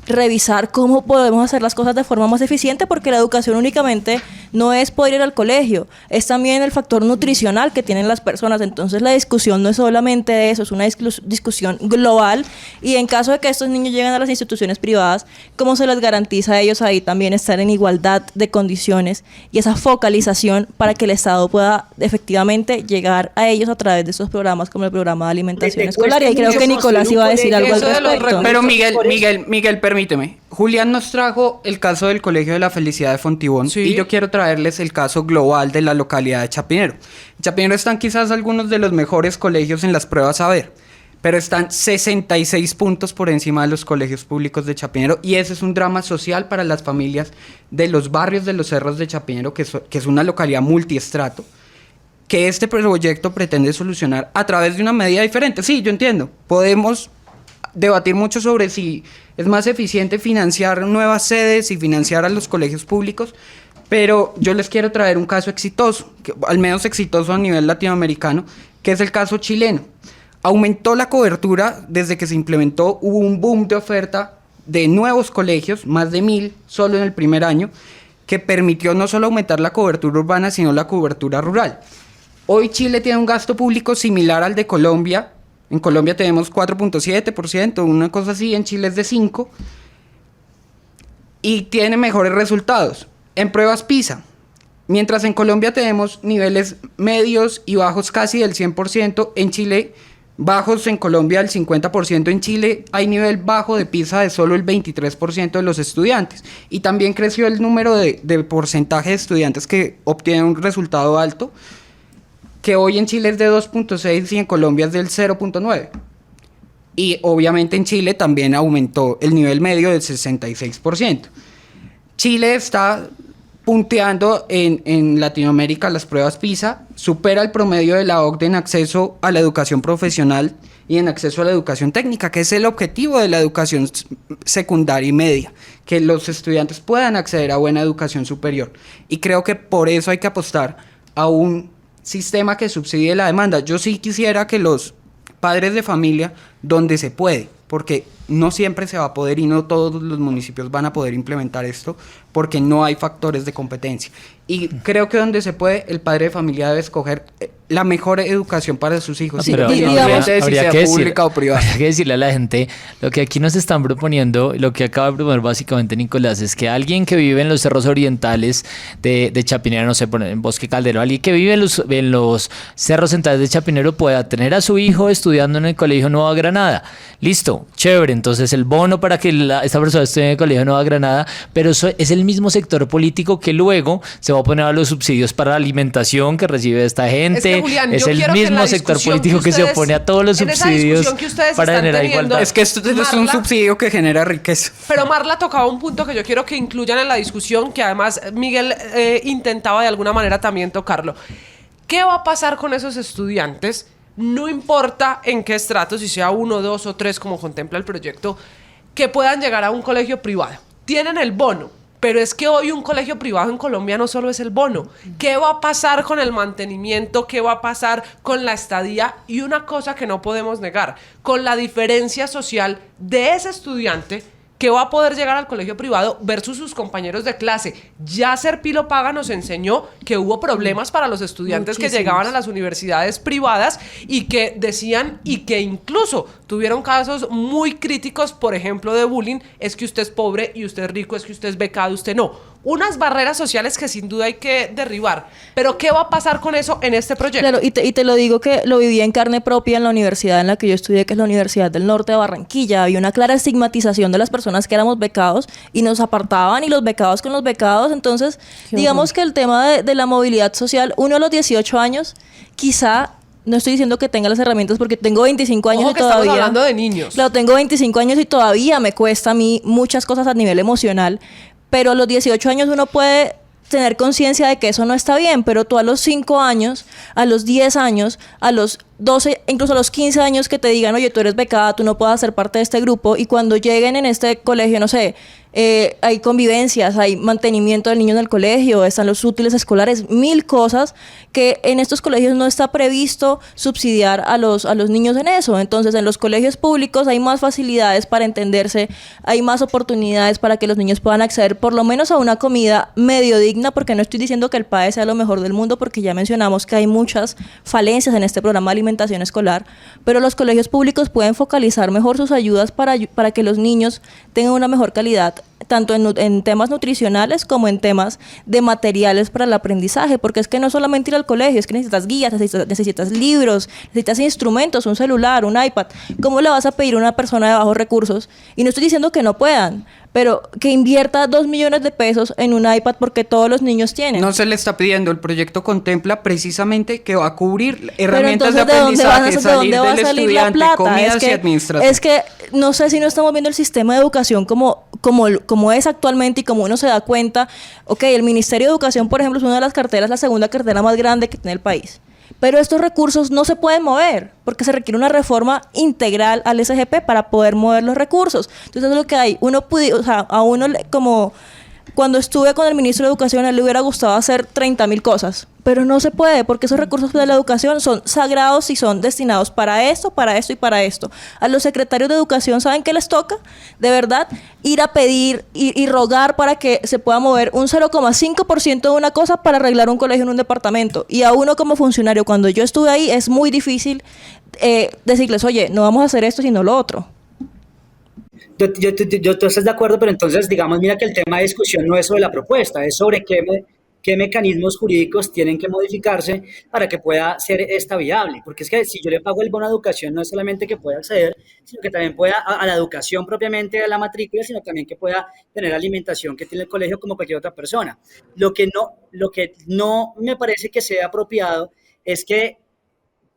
revisar cómo podemos hacer las cosas de forma más eficiente? Porque la educación únicamente no es poder ir al colegio, es también el factor nutricional que tienen las personas. Entonces la discusión no es solamente de eso, es una discusión global. Y en caso de que estos niños lleguen a las instituciones privadas, ¿cómo se les garantiza a ellos ahí también estar en igualdad de condiciones y esa focalización para que el Estado pueda efectivamente llegar a ellos a través de estos programas como el programa de alimentación escolar? Y ahí creo que Nicolás iba a decir algo al respecto. Pero Miguel, permíteme. Julián nos trajo el caso del Colegio de la Felicidad de Fontibón, Sí. y yo quiero traerles el caso global de la localidad de Chapinero. En Chapinero están quizás algunos de los mejores colegios en las pruebas saber, pero están 66 puntos por encima de los colegios públicos de Chapinero, y ese es un drama social para las familias de los barrios de los Cerros de Chapinero, que es una localidad multiestrato, que este proyecto pretende solucionar a través de una medida diferente. Sí, yo entiendo, podemos debatir mucho sobre si es más eficiente financiar nuevas sedes y financiar a los colegios públicos, pero yo les quiero traer un caso exitoso, al menos exitoso a nivel latinoamericano, que es el caso chileno. Aumentó la cobertura desde que se implementó, hubo un boom de oferta de nuevos colegios, más de 1.000 solo en el primer año, que permitió no solo aumentar la cobertura urbana, sino la cobertura rural. Hoy Chile tiene un gasto público similar al de Colombia. En Colombia tenemos 4.7%, una cosa así, en Chile es de 5%, y tiene mejores resultados. En pruebas PISA, mientras en Colombia tenemos niveles medios y bajos casi del 100%, en Chile bajos, en Colombia del 50%, en Chile hay nivel bajo de PISA de solo el 23% de los estudiantes, y también creció el número de porcentaje de estudiantes que obtienen un resultado alto, que hoy en Chile es de 2.6 y en Colombia es del 0.9. Y obviamente en Chile también aumentó el nivel medio del 66%. Chile está punteando en Latinoamérica las pruebas PISA, supera el promedio de la OCDE en acceso a la educación profesional y en acceso a la educación técnica, que es el objetivo de la educación secundaria y media, que los estudiantes puedan acceder a buena educación superior. Y creo que por eso hay que apostar a un sistema que subsidie la demanda. Yo sí quisiera que los padres de familia, donde se puede, porque no siempre se va a poder y no todos los municipios van a poder implementar esto, porque no hay factores de competencia. Y creo que donde se puede, el padre de familia debe escoger la mejor educación para sus hijos. Sí, pero habría que decirle a la gente, lo que aquí nos están proponiendo, lo que acaba de proponer básicamente Nicolás, es que alguien que vive en los cerros orientales de Chapinero, no sé, en Bosque Caldero, alguien que vive en los cerros centrales de Chapinero pueda tener a su hijo estudiando en el Colegio Nueva Granada. Listo, chévere, entonces el bono para que esta persona esté en el Colegio Nueva Granada, pero eso es el mismo sector político que luego se va a poner a los subsidios para la alimentación que recibe esta gente. Julián, es yo el quiero que en mismo la sector discusión político que se ustedes- opone a todos los en esa subsidios discusión que ustedes para están generar teniendo, igualdad. Es que esto es un Marla- subsidio que genera riqueza. Pero Marla tocaba un punto que yo quiero que incluyan en la discusión, que además Miguel intentaba de alguna manera también tocarlo. ¿Qué va a pasar con esos estudiantes? No importa en qué estrato, si sea 1, 2 o 3 como contempla el proyecto, que puedan llegar a un colegio privado. Tienen el bono, pero es que hoy un colegio privado en Colombia no solo es el bono. ¿Qué va a pasar con el mantenimiento? ¿Qué va a pasar con la estadía? Y una cosa que no podemos negar, con la diferencia social de ese estudiante que va a poder llegar al colegio privado versus sus compañeros de clase. Ya Serpilo Paga nos enseñó que hubo problemas para los estudiantes que llegaban a las universidades privadas y que decían, y que incluso tuvieron casos muy críticos, por ejemplo, de bullying: es que usted es pobre y usted es rico, es que usted es becado, usted no. Unas barreras sociales que sin duda hay que derribar. Pero ¿qué va a pasar con eso en este proyecto? Claro, y te lo digo que lo viví en carne propia en la universidad en la que yo estudié, que es la Universidad del Norte de Barranquilla. Había una clara estigmatización de las personas que éramos becados y nos apartaban, y los becados con los becados. Entonces, digamos que el tema de la movilidad social, uno a los 18 años, quizá, no estoy diciendo que tenga las herramientas porque tengo 25 años Ojo y que todavía... estamos hablando de niños. Claro, tengo 25 años y todavía me cuesta a mí muchas cosas a nivel emocional, pero a los 18 años uno puede tener conciencia de que eso no está bien, pero tú a los 5 años, a los 10 años, a los 12, incluso a los 15 años que te digan, oye, tú eres becada, tú no puedes ser parte de este grupo, y cuando lleguen en este colegio, no sé, hay convivencias, hay mantenimiento del niño en el colegio, están los útiles escolares, 1000 cosas que en estos colegios no está previsto subsidiar a los niños en eso. Entonces, en los colegios públicos hay más facilidades para entenderse, hay más oportunidades para que los niños puedan acceder por lo menos a una comida medio digna, porque no estoy diciendo que el PAE sea lo mejor del mundo, porque ya mencionamos que hay muchas falencias en este programa de alimentación escolar, pero los colegios públicos pueden focalizar mejor sus ayudas para que los niños tengan una mejor calidad, tanto en temas nutricionales como en temas de materiales para el aprendizaje, porque es que no solamente ir al colegio, es que necesitas guías, necesitas libros, necesitas instrumentos, un celular, un iPad. ¿Cómo le vas a pedir a una persona de bajos recursos? Y no estoy diciendo que no puedan, pero que invierta 2 millones de pesos en un iPad porque todos los niños tienen. No se le está pidiendo, el proyecto contempla precisamente que va a cubrir Pero herramientas de entonces, aprendizaje, ¿de salir dónde va a del salir la estudiante, plata? comidas y administración. Es que no sé si no estamos viendo el sistema de educación como es actualmente, y como uno se da cuenta. Ok, el Ministerio de Educación, por ejemplo, es una de las carteras, la segunda cartera más grande que tiene el país. Pero estos recursos no se pueden mover porque se requiere una reforma integral al SGP para poder mover los recursos. Entonces, es lo que hay. A uno, como cuando estuve con el ministro de Educación, a él le hubiera gustado hacer 30.000 cosas, pero no se puede porque esos recursos de la educación son sagrados y son destinados para esto y para esto. A los secretarios de Educación, ¿saben qué les toca? De verdad, ir a pedir y rogar para que se pueda mover un 0,5% de una cosa para arreglar un colegio en un departamento. Y a uno como funcionario, cuando yo estuve ahí, es muy difícil decirles, oye, no vamos a hacer esto sino lo otro. Tú estás de acuerdo, pero entonces, digamos, mira que el tema de discusión no es sobre la propuesta, es sobre qué mecanismos jurídicos tienen que modificarse para que pueda ser esta viable. Porque es que si yo le pago el bono de educación, no es solamente que pueda acceder, sino que también pueda a la educación propiamente de la matrícula, sino también que pueda tener alimentación que tiene el colegio como cualquier otra persona. Lo que no me parece que sea apropiado es que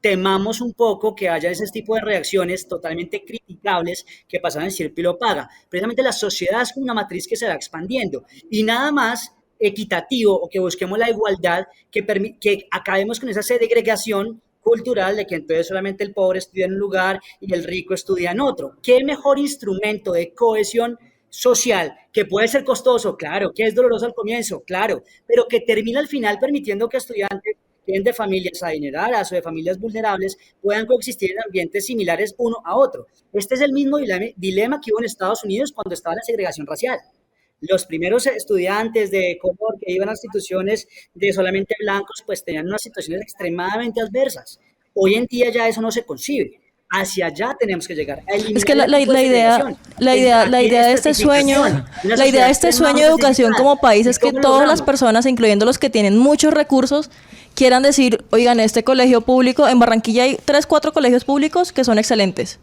temamos un poco que haya ese tipo de reacciones totalmente criticables que pasan en Serpilo Paga. Precisamente la sociedad es como una matriz que se va expandiendo y nada más equitativo o que busquemos la igualdad que acabemos con esa segregación cultural de que entonces solamente el pobre estudia en un lugar y el rico estudia en otro. ¿Qué mejor instrumento de cohesión social, que puede ser costoso, claro, que es doloroso al comienzo, claro, pero que termina al final permitiendo que estudiantes de familias adineradas o de familias vulnerables puedan coexistir en ambientes similares uno a otro? Este es el mismo dilema que hubo en Estados Unidos cuando estaba la segregación racial. Los primeros estudiantes de color que iban a instituciones de solamente blancos, pues tenían unas situaciones extremadamente adversas. Hoy en día ya eso no se concibe. Hacia allá tenemos que llegar. Es que la idea de este sueño, de educación como país es que todas las personas, incluyendo los que tienen muchos recursos, quieran decir, oigan, este colegio público, en Barranquilla hay 3, 4 colegios públicos que son excelentes.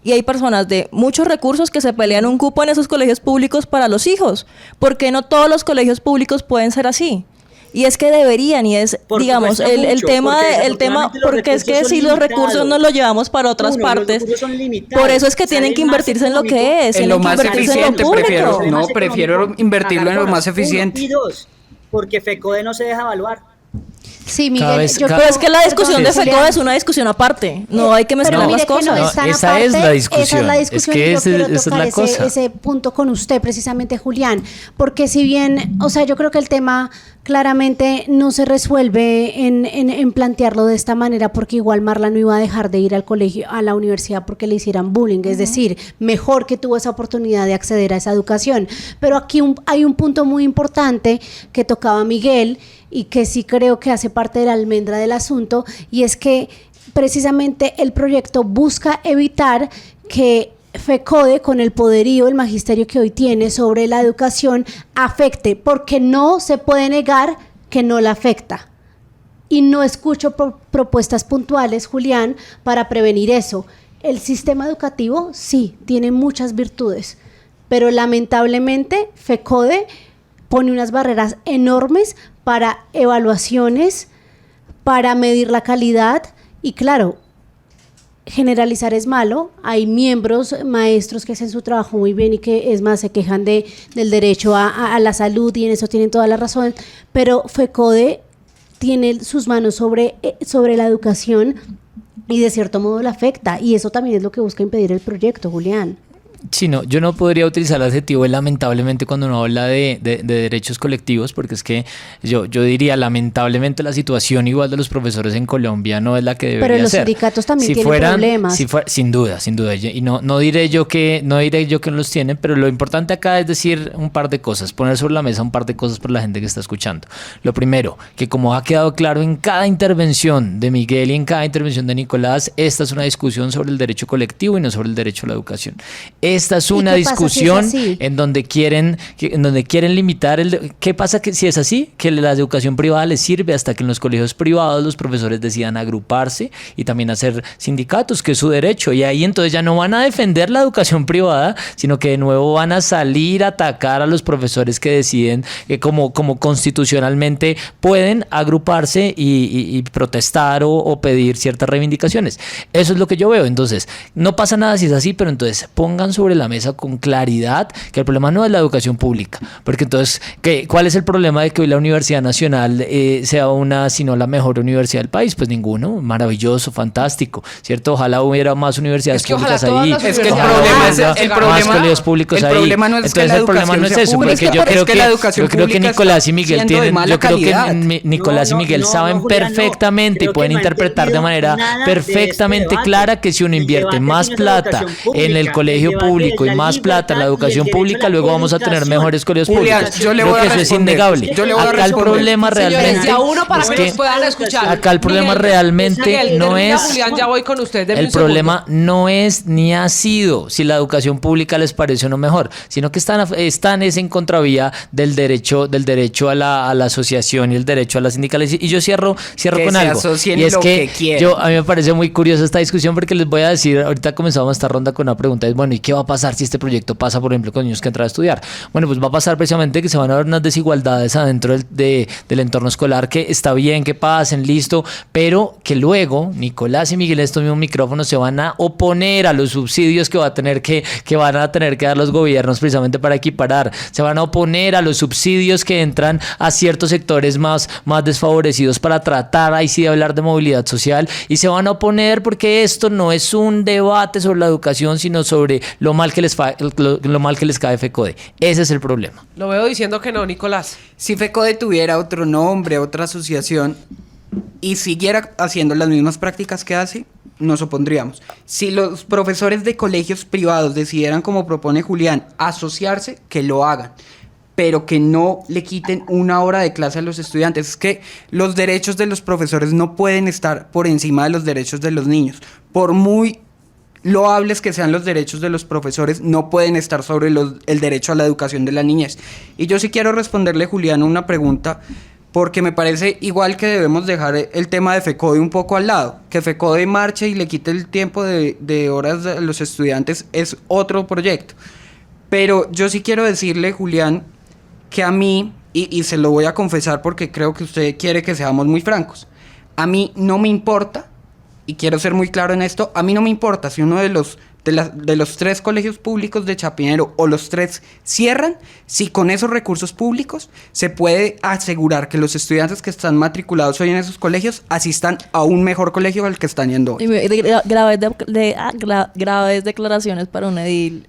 Y hay personas de muchos recursos que se pelean un cupo en esos colegios públicos para los hijos. ¿Por qué no todos los colegios públicos pueden ser así? Y es que deberían, y es, Porque digamos, cuesta el mucho, tema, porque el tema, desafortunadamente los porque es que recursos si son los recursos limitados. nos los llevamos para otras Uno, los partes, recursos son limitados. por eso es que tienen Sale que más invertirse en lo económico. que es, En tienen lo que más invertirse en lo eficiente, público. prefiero invertirlo en lo más eficiente. Y dos, porque FECODE no se deja evaluar. Sí, Cada Miguel, vez- yo cada- Pero es que la discusión de Perdón, FECODE Julián. es una discusión aparte, no hay que Pero mezclar mire las que no cosas. No, están esa es aparte, la discusión. Esa es la Es discusión que y yo esa quiero es la tocar cosa. ese punto con usted precisamente, Julián, porque si bien, o sea, yo creo que el tema claramente no se resuelve en plantearlo de esta manera, porque igual Marla no iba a dejar de ir al colegio, a la universidad porque le hicieran bullying, es decir, mejor que tuvo esa oportunidad de acceder a esa educación. Pero aquí hay un punto muy importante que tocaba Miguel y que sí creo que hace parte de la almendra del asunto, y es que precisamente el proyecto busca evitar que FECODE, con el poderío, el magisterio que hoy tiene sobre la educación, afecte, porque no se puede negar que no la afecta. Y no escucho propuestas puntuales, Julián, para prevenir eso. El sistema educativo sí tiene muchas virtudes, pero lamentablemente FECODE pone unas barreras enormes para evaluaciones, para medir la calidad, y claro, generalizar es malo. Hay miembros, maestros que hacen su trabajo muy bien y que es más se quejan del derecho a la salud, y en eso tienen toda la razón, pero FECODE tiene sus manos sobre la educación y de cierto modo la afecta, y eso también es lo que busca impedir el proyecto, Julián. Sí, no, yo no podría utilizar el adjetivo lamentablemente cuando uno habla de derechos colectivos, porque es que yo diría lamentablemente la situación igual de los profesores en Colombia no es la que debería ser. Pero los sindicatos también tienen problemas. Sin duda, y no diré yo que no los tienen, pero lo importante acá es decir un par de cosas, poner sobre la mesa un par de cosas para la gente que está escuchando. Lo primero, que como ha quedado claro en cada intervención de Miguel y en cada intervención de Nicolás, esta es una discusión sobre el derecho colectivo y no sobre el derecho a la educación. Esta es una discusión en donde quieren limitar ¿qué pasa si es así? Que la educación privada les sirve hasta que en los colegios privados los profesores decidan agruparse y también hacer sindicatos, que es su derecho, y ahí entonces ya no van a defender la educación privada, sino que de nuevo van a salir a atacar a los profesores que deciden como constitucionalmente pueden agruparse y protestar o pedir ciertas reivindicaciones. Eso es lo que yo veo. Entonces, no pasa nada si es así, pero entonces pongan sobre la mesa con claridad que el problema no es la educación pública, porque entonces, ¿cuál es el problema de que hoy la Universidad Nacional sea sino la mejor universidad del país? Pues ninguno, maravilloso, fantástico, ¿cierto? Ojalá hubiera más universidades públicas ahí. Es que el más colegios públicos ahí. Problema no es entonces que la el problema no es eso, pública, porque yo creo que Nicolás y Miguel saben perfectamente y pueden interpretar de manera perfectamente clara que si uno invierte más plata en el colegio público y más plata en la educación pública, luego vamos a tener mejores colegios públicos. Yo le Creo voy a que eso es responder. innegable. Yo le voy a Acá el responder. problema realmente Señores, ya uno para es que nos puedan escuchar. acá el problema realmente Miguel, no termina, es Julián, ya voy con usted. Deme el un segundo. problema no es ni ha sido si la educación pública les parece o no mejor, sino que están es en contravía del derecho a la asociación y el derecho a la sindicalización. Y yo cierro Que con se algo. asocien Y es lo que que quieran. a mí me parece muy curiosa esta discusión, porque les voy a decir, ahorita comenzamos esta ronda con una pregunta, es bueno, ¿y qué va a pasar si este proyecto pasa, por ejemplo, con niños que entran a estudiar? Bueno, pues va a pasar precisamente que se van a ver unas desigualdades adentro del entorno escolar, que está bien que pasen, listo, pero que luego Nicolás y Miguel en estos mismos micrófonos se van a oponer a los subsidios que van a tener que dar los gobiernos precisamente para equiparar, se van a oponer a los subsidios que entran a ciertos sectores más desfavorecidos para tratar ahí sí de hablar de movilidad social, y se van a oponer porque esto no es un debate sobre la educación, sino sobre lo mal que les cae FECODE. Ese es el problema. Lo veo diciendo que no, Nicolás. Si FECODE tuviera otro nombre, otra asociación, y siguiera haciendo las mismas prácticas que hace, nos opondríamos. Si los profesores de colegios privados decidieran, como propone Julián, asociarse, que lo hagan, pero que no le quiten una hora de clase a los estudiantes. Es que los derechos de los profesores no pueden estar por encima de los derechos de los niños. Por muy loables que sean los derechos de los profesores, no pueden estar sobre el derecho a la educación de la niñez. Y yo sí quiero responderle, Julián, una pregunta, porque me parece igual que debemos dejar el tema de FECODE un poco al lado. Que FECODE marche y le quite el tiempo de horas a los estudiantes es otro proyecto. Pero yo sí quiero decirle, Julián, que a mí, y se lo voy a confesar porque creo que usted quiere que seamos muy francos, a mí no me importa, y quiero ser muy claro en esto, a mí no me importa si uno de los 3 colegios públicos de Chapinero o los 3 cierran, si con esos recursos públicos se puede asegurar que los estudiantes que están matriculados hoy en esos colegios asistan a un mejor colegio al que están yendo hoy. Graves declaraciones para un edil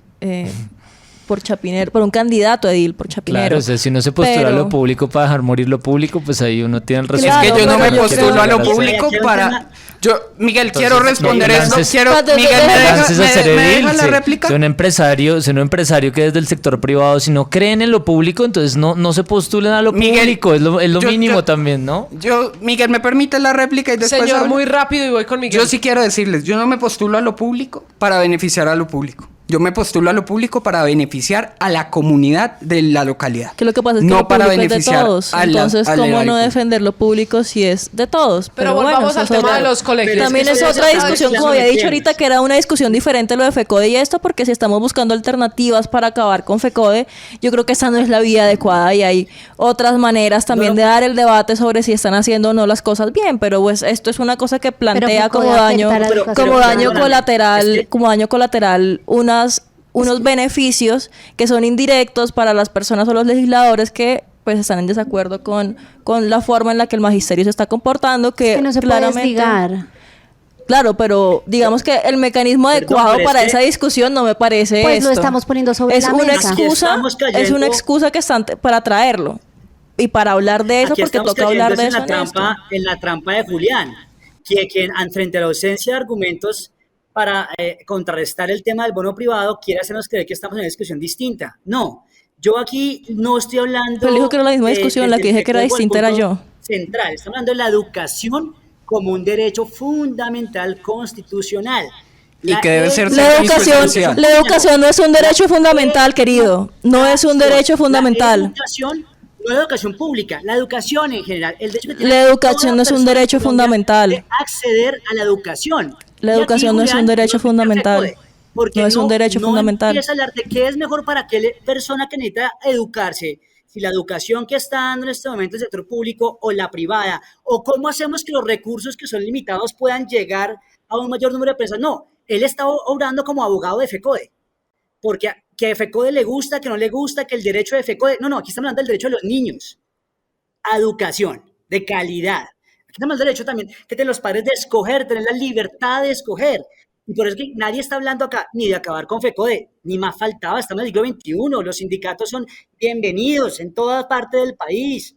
por Chapinero, por un candidato a edil por Chapinero. Claro, o sea, si uno se postula a lo público para dejar morir lo público, pues ahí uno tiene el respeto. Es que yo no me postulo a lo creo- público para... Yo, Miguel, Entonces, quiero responder no, esto. entonces- Miguel, Entonces, hacer ¿me edil, deja la sí. réplica? Si un empresario que desde el sector privado, si no creen en lo público, entonces no se postulen a lo Miguel, público, es lo yo- mínimo yo- también, ¿no? Miguel, ¿me permite la réplica y después Señor, hablo? muy rápido y voy con Miguel. Yo sí quiero decirles, yo no me postulo a lo público para beneficiar a lo público. Yo me postulo a lo público para beneficiar a la comunidad de la localidad. Que lo que pasa es que no lo para público es de beneficiar todos. a la- Entonces, al ¿cómo no erario. defender lo público si es de todos? Pero volvamos eso al es tema otra- de los colegios. También Pero es es que otra eso ya discusión, está como había dicho metiendo. ahorita, que era una discusión diferente lo de FECODE y esto, porque si estamos buscando alternativas para acabar con FECODE, yo creo que esa no es la vía adecuada y hay otras maneras también de dar el debate sobre si están haciendo o no las cosas bien, pero pues esto es una cosa que plantea FECODE como daño, afecta a la educación. como daño Pero, colateral, es que- como daño colateral unos beneficios que son indirectos para las personas o los legisladores que pues están en desacuerdo con la forma en la que el magisterio se está comportando, que, Que no se puede claramente desligar. Claro, pero digamos que el mecanismo adecuado pero para es que- esa discusión no me parece Pues lo esto. estamos poniendo sobre es la una mesa. Aquí excusa, estamos cayendo- es una excusa que están para traerlo y para hablar de eso, Aquí porque estamos toca hablar de cayendo eso en la trampa de Julián, quien frente a la ausencia de argumentos para contrarrestar el tema del bono privado quiere hacernos creer que estamos en una discusión distinta. No, yo aquí no estoy hablando... Pero él dijo que era la misma discusión, la que dije que era distinta era yo. Central, estamos hablando de la educación como un derecho fundamental constitucional. Y que debe ser La circunstancial. educación no es un derecho fundamental, querido. No es un derecho fundamental. La educación, no la educación pública, la educación en general. El derecho que tiene La educación toda no es un persona derecho en Colombia fundamental. de acceder a la educación. La Y aquí, educación no es un Julián, derecho no se fundamental. puede, porque No es un derecho fundamental. empieza a hablar de qué es mejor para aquella persona que necesita educarse, si la educación que está dando en este momento el sector público o la privada, o cómo hacemos que los recursos que son limitados puedan llegar a un mayor número de personas. No, él está obrando como abogado de FECODE, porque que a FECODE le gusta, que no le gusta, que el derecho de FECODE... No, aquí estamos hablando del derecho de los niños a educación de calidad. Aquí estamos hablando del derecho también que tienen los padres de escoger, tener la libertad de escoger. Y por eso es que nadie está hablando acá ni de acabar con FECODE, ni más faltaba, estamos en el siglo XXI, los sindicatos son bienvenidos en toda parte del país.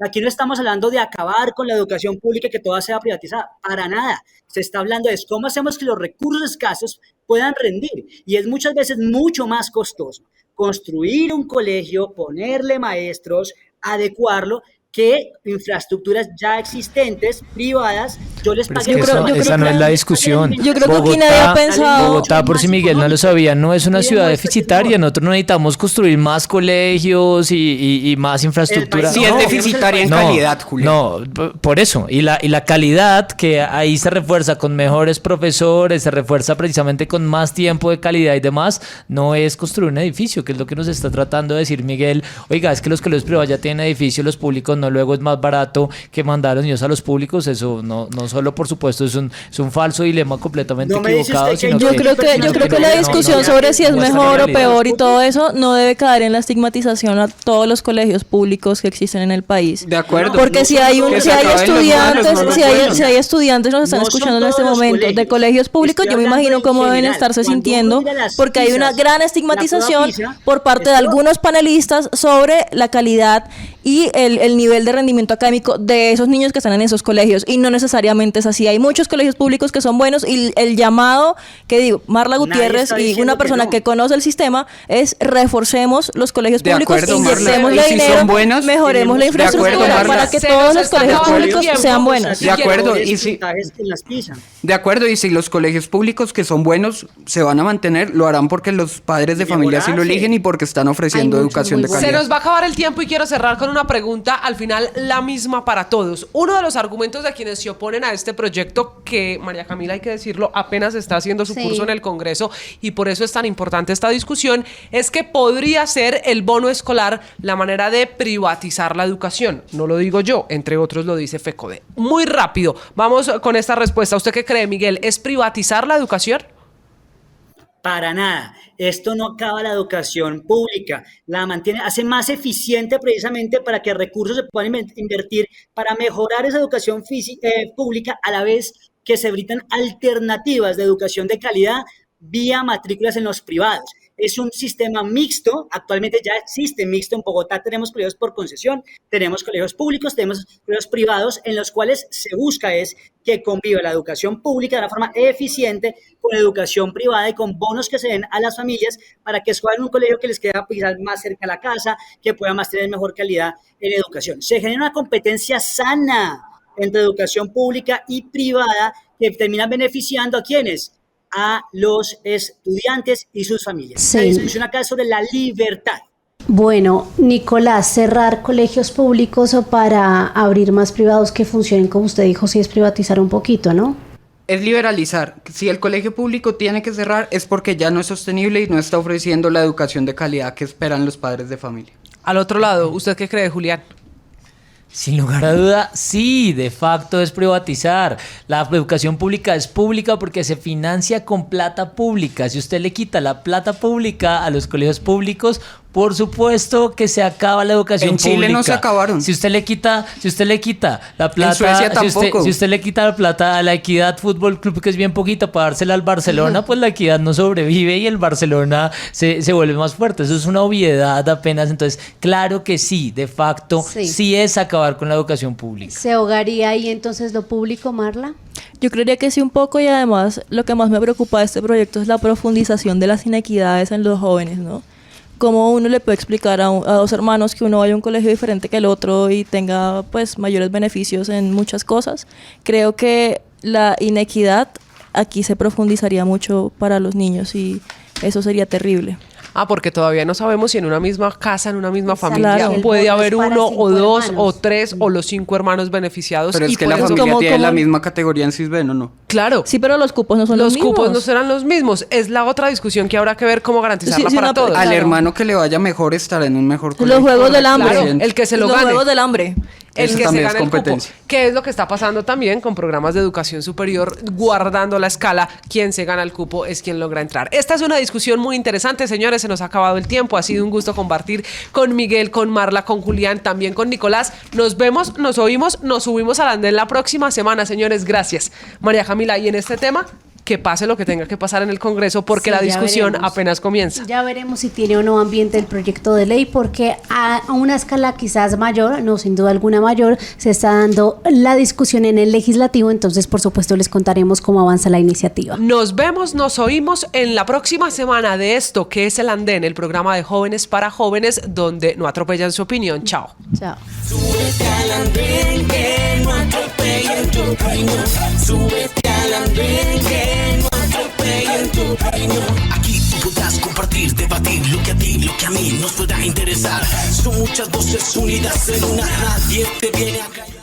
Aquí no estamos hablando de acabar con la educación pública, que toda sea privatizada, para nada. Se está hablando de cómo hacemos que los recursos escasos puedan rendir. Y es muchas veces mucho más costoso construir un colegio, ponerle maestros, adecuarlo, que infraestructuras ya existentes, privadas, yo les Pero es pagué... que esa no es la discusión. Yo creo que aquí nadie ha pensado- Bogotá, por si Miguel no lo sabía, no es una ciudad deficitaria. Nosotros no necesitamos construir más colegios y más infraestructura. país Sí, no, es deficitaria en No, calidad, Julián. No, por eso. Y la calidad que ahí se refuerza con mejores profesores, se refuerza precisamente con más tiempo de calidad y demás, no es construir un edificio, que es lo que nos está tratando de decir Miguel. Oiga, es que los colegios privados ya tienen edificios, los públicos no, luego es más barato que mandar a los niños a los públicos. Eso no solo, por supuesto, es un falso dilema completamente No me dice equivocado. usted que Sino Yo creo que la discusión sobre si es mejor o peor y todo eso no debe caer en la estigmatización a todos los colegios públicos que existen en el país. De acuerdo. Porque si hay Que se acaben los estudiantes, malos, no los si hay buenos. estudiantes nos están No son escuchando en este todos los momento de colegios. colegios públicos, Estoy yo me hablando imagino en cómo deben general. estarse Cuando sintiendo, uno mira las porque hay una PISAs, gran la estigmatización prueba PISA, por parte de esto- algunos panelistas sobre la calidad y el nivel de rendimiento académico de esos niños que están en esos colegios, y no necesariamente es así. Hay muchos colegios públicos que son buenos y el llamado que digo, Marla Nadie Gutiérrez está y diciendo una que persona no. que conoce el sistema es reforcemos los colegios De públicos, acuerdo, Marla. inyectémosle Y si dinero, son buenos, mejoremos la de acuerdo, infraestructura Marla. para que Se todos nos los está colegios acabando el públicos tiempo. sean buenos. De acuerdo, Mejores y si- puntajes en las PISA. De acuerdo, y si los colegios públicos que son buenos se van a mantener, lo harán porque los padres de familia sí lo Mejorarse. eligen y porque están ofreciendo Hay muchos educación muy de buenos. Se calidad. nos va a acabar el tiempo y quiero cerrar con una pregunta al al final la misma para todos. Uno de los argumentos de quienes se oponen a este proyecto, que María Camila, hay que decirlo, apenas está haciendo su curso en el Congreso y por eso es tan importante esta discusión, es que podría ser el bono escolar la manera de privatizar la educación. No lo digo yo, entre otros lo dice FECODE. Muy rápido, vamos con esta respuesta. ¿Usted qué cree, Miguel? ¿Es privatizar la educación? Para nada. Esto no acaba la educación pública, la mantiene, hace más eficiente precisamente para que recursos se puedan invertir para mejorar esa educación pública, a la vez que se brindan alternativas de educación de calidad vía matrículas en los privados. Es un sistema mixto, actualmente ya existe mixto. En Bogotá tenemos colegios por concesión, tenemos colegios públicos, tenemos colegios privados, en los cuales se busca es que conviva la educación pública de una forma eficiente con la educación privada y con bonos que se den a las familias para que escojan un colegio que les queda quizás más cerca a la casa, que pueda más tener mejor calidad en educación. Se genera una competencia sana entre educación pública y privada que termina beneficiando ¿a quiénes? A los estudiantes y sus familias. Sí. La discusión acá es sobre la libertad. Bueno, Nicolás, cerrar colegios públicos o para abrir más privados que funcionen, como usted dijo, sí es privatizar un poquito, ¿no? Es liberalizar. Si el colegio público tiene que cerrar es porque ya no es sostenible y no está ofreciendo la educación de calidad que esperan los padres de familia. Al otro lado, ¿usted qué cree, Julián? Sin lugar a duda, sí, de facto es privatizar. La educación pública es pública porque se financia con plata pública. Si usted le quita la plata pública a los colegios públicos, por supuesto que se acaba la educación pública. En Chile no se acabaron. Si usted le quita la plata, en Suecia tampoco. Si usted le quita la plata a la Equidad Fútbol Club, que es bien poquita, para dársela al Barcelona, pues la Equidad no sobrevive y el Barcelona se vuelve más fuerte. Eso es una obviedad apenas. Entonces, claro que sí, de facto, sí es acabar con la educación pública. ¿Se ahogaría ahí entonces lo público, Marla? Yo creería que sí un poco, y además lo que más me preocupa de este proyecto es la profundización de las inequidades en los jóvenes, ¿no? Cómo uno le puede explicar a dos hermanos que uno vaya a un colegio diferente que el otro y tenga pues mayores beneficios en muchas cosas. Creo que la inequidad aquí se profundizaría mucho para los niños y eso sería terrible. Porque todavía no sabemos si en una misma casa, en una misma Exacto. familia, Claro. puede haber El bono es uno para o 5 dos hermanos. o 3 o los 5 hermanos beneficiados. Pero es que por la eso- familia ¿Cómo- tiene la cómo? misma categoría en Sisbén, ¿o no? Claro. Sí, pero los cupos no son los mismos. Los cupos no serán los mismos. Es la otra discusión que habrá que ver cómo garantizarla Sí, para una- todos. Al Claro. hermano que le vaya mejor estará en un mejor colegio. Los juegos del hambre. Claro, el que se lo los gane. juegos del hambre. El Eso que se también gane es el cupo, competencia. que es lo que está pasando también con programas de educación superior, guardando la escala. Quien se gana el cupo es quien logra entrar. Esta es una discusión muy interesante, señores. Se nos ha acabado el tiempo. Ha sido un gusto compartir con Miguel, con Marla, con Julián, también con Nicolás. Nos vemos, nos oímos, nos subimos al andén la próxima semana, señores. Gracias. María Camila, y en este tema, que pase lo que tenga que pasar en el Congreso, porque Sí, la ya discusión veremos. apenas comienza. Ya veremos si tiene o no ambiente el proyecto de ley, porque a una escala quizás mayor, no sin duda alguna mayor, se está dando la discusión en el legislativo, entonces por supuesto les contaremos cómo avanza la iniciativa. Nos vemos, nos oímos en la próxima semana de esto que es El Andén, el programa de jóvenes para jóvenes, donde no atropellan su opinión. Chao. Chao. Súbete al andén que no atropellen tu opinión. Súbete al andén que no atropellen tu opinión. Aquí tú podrás compartir, debatir lo que a ti, lo que a mí nos pueda interesar. Son muchas voces unidas en una, nadie te viene a callar.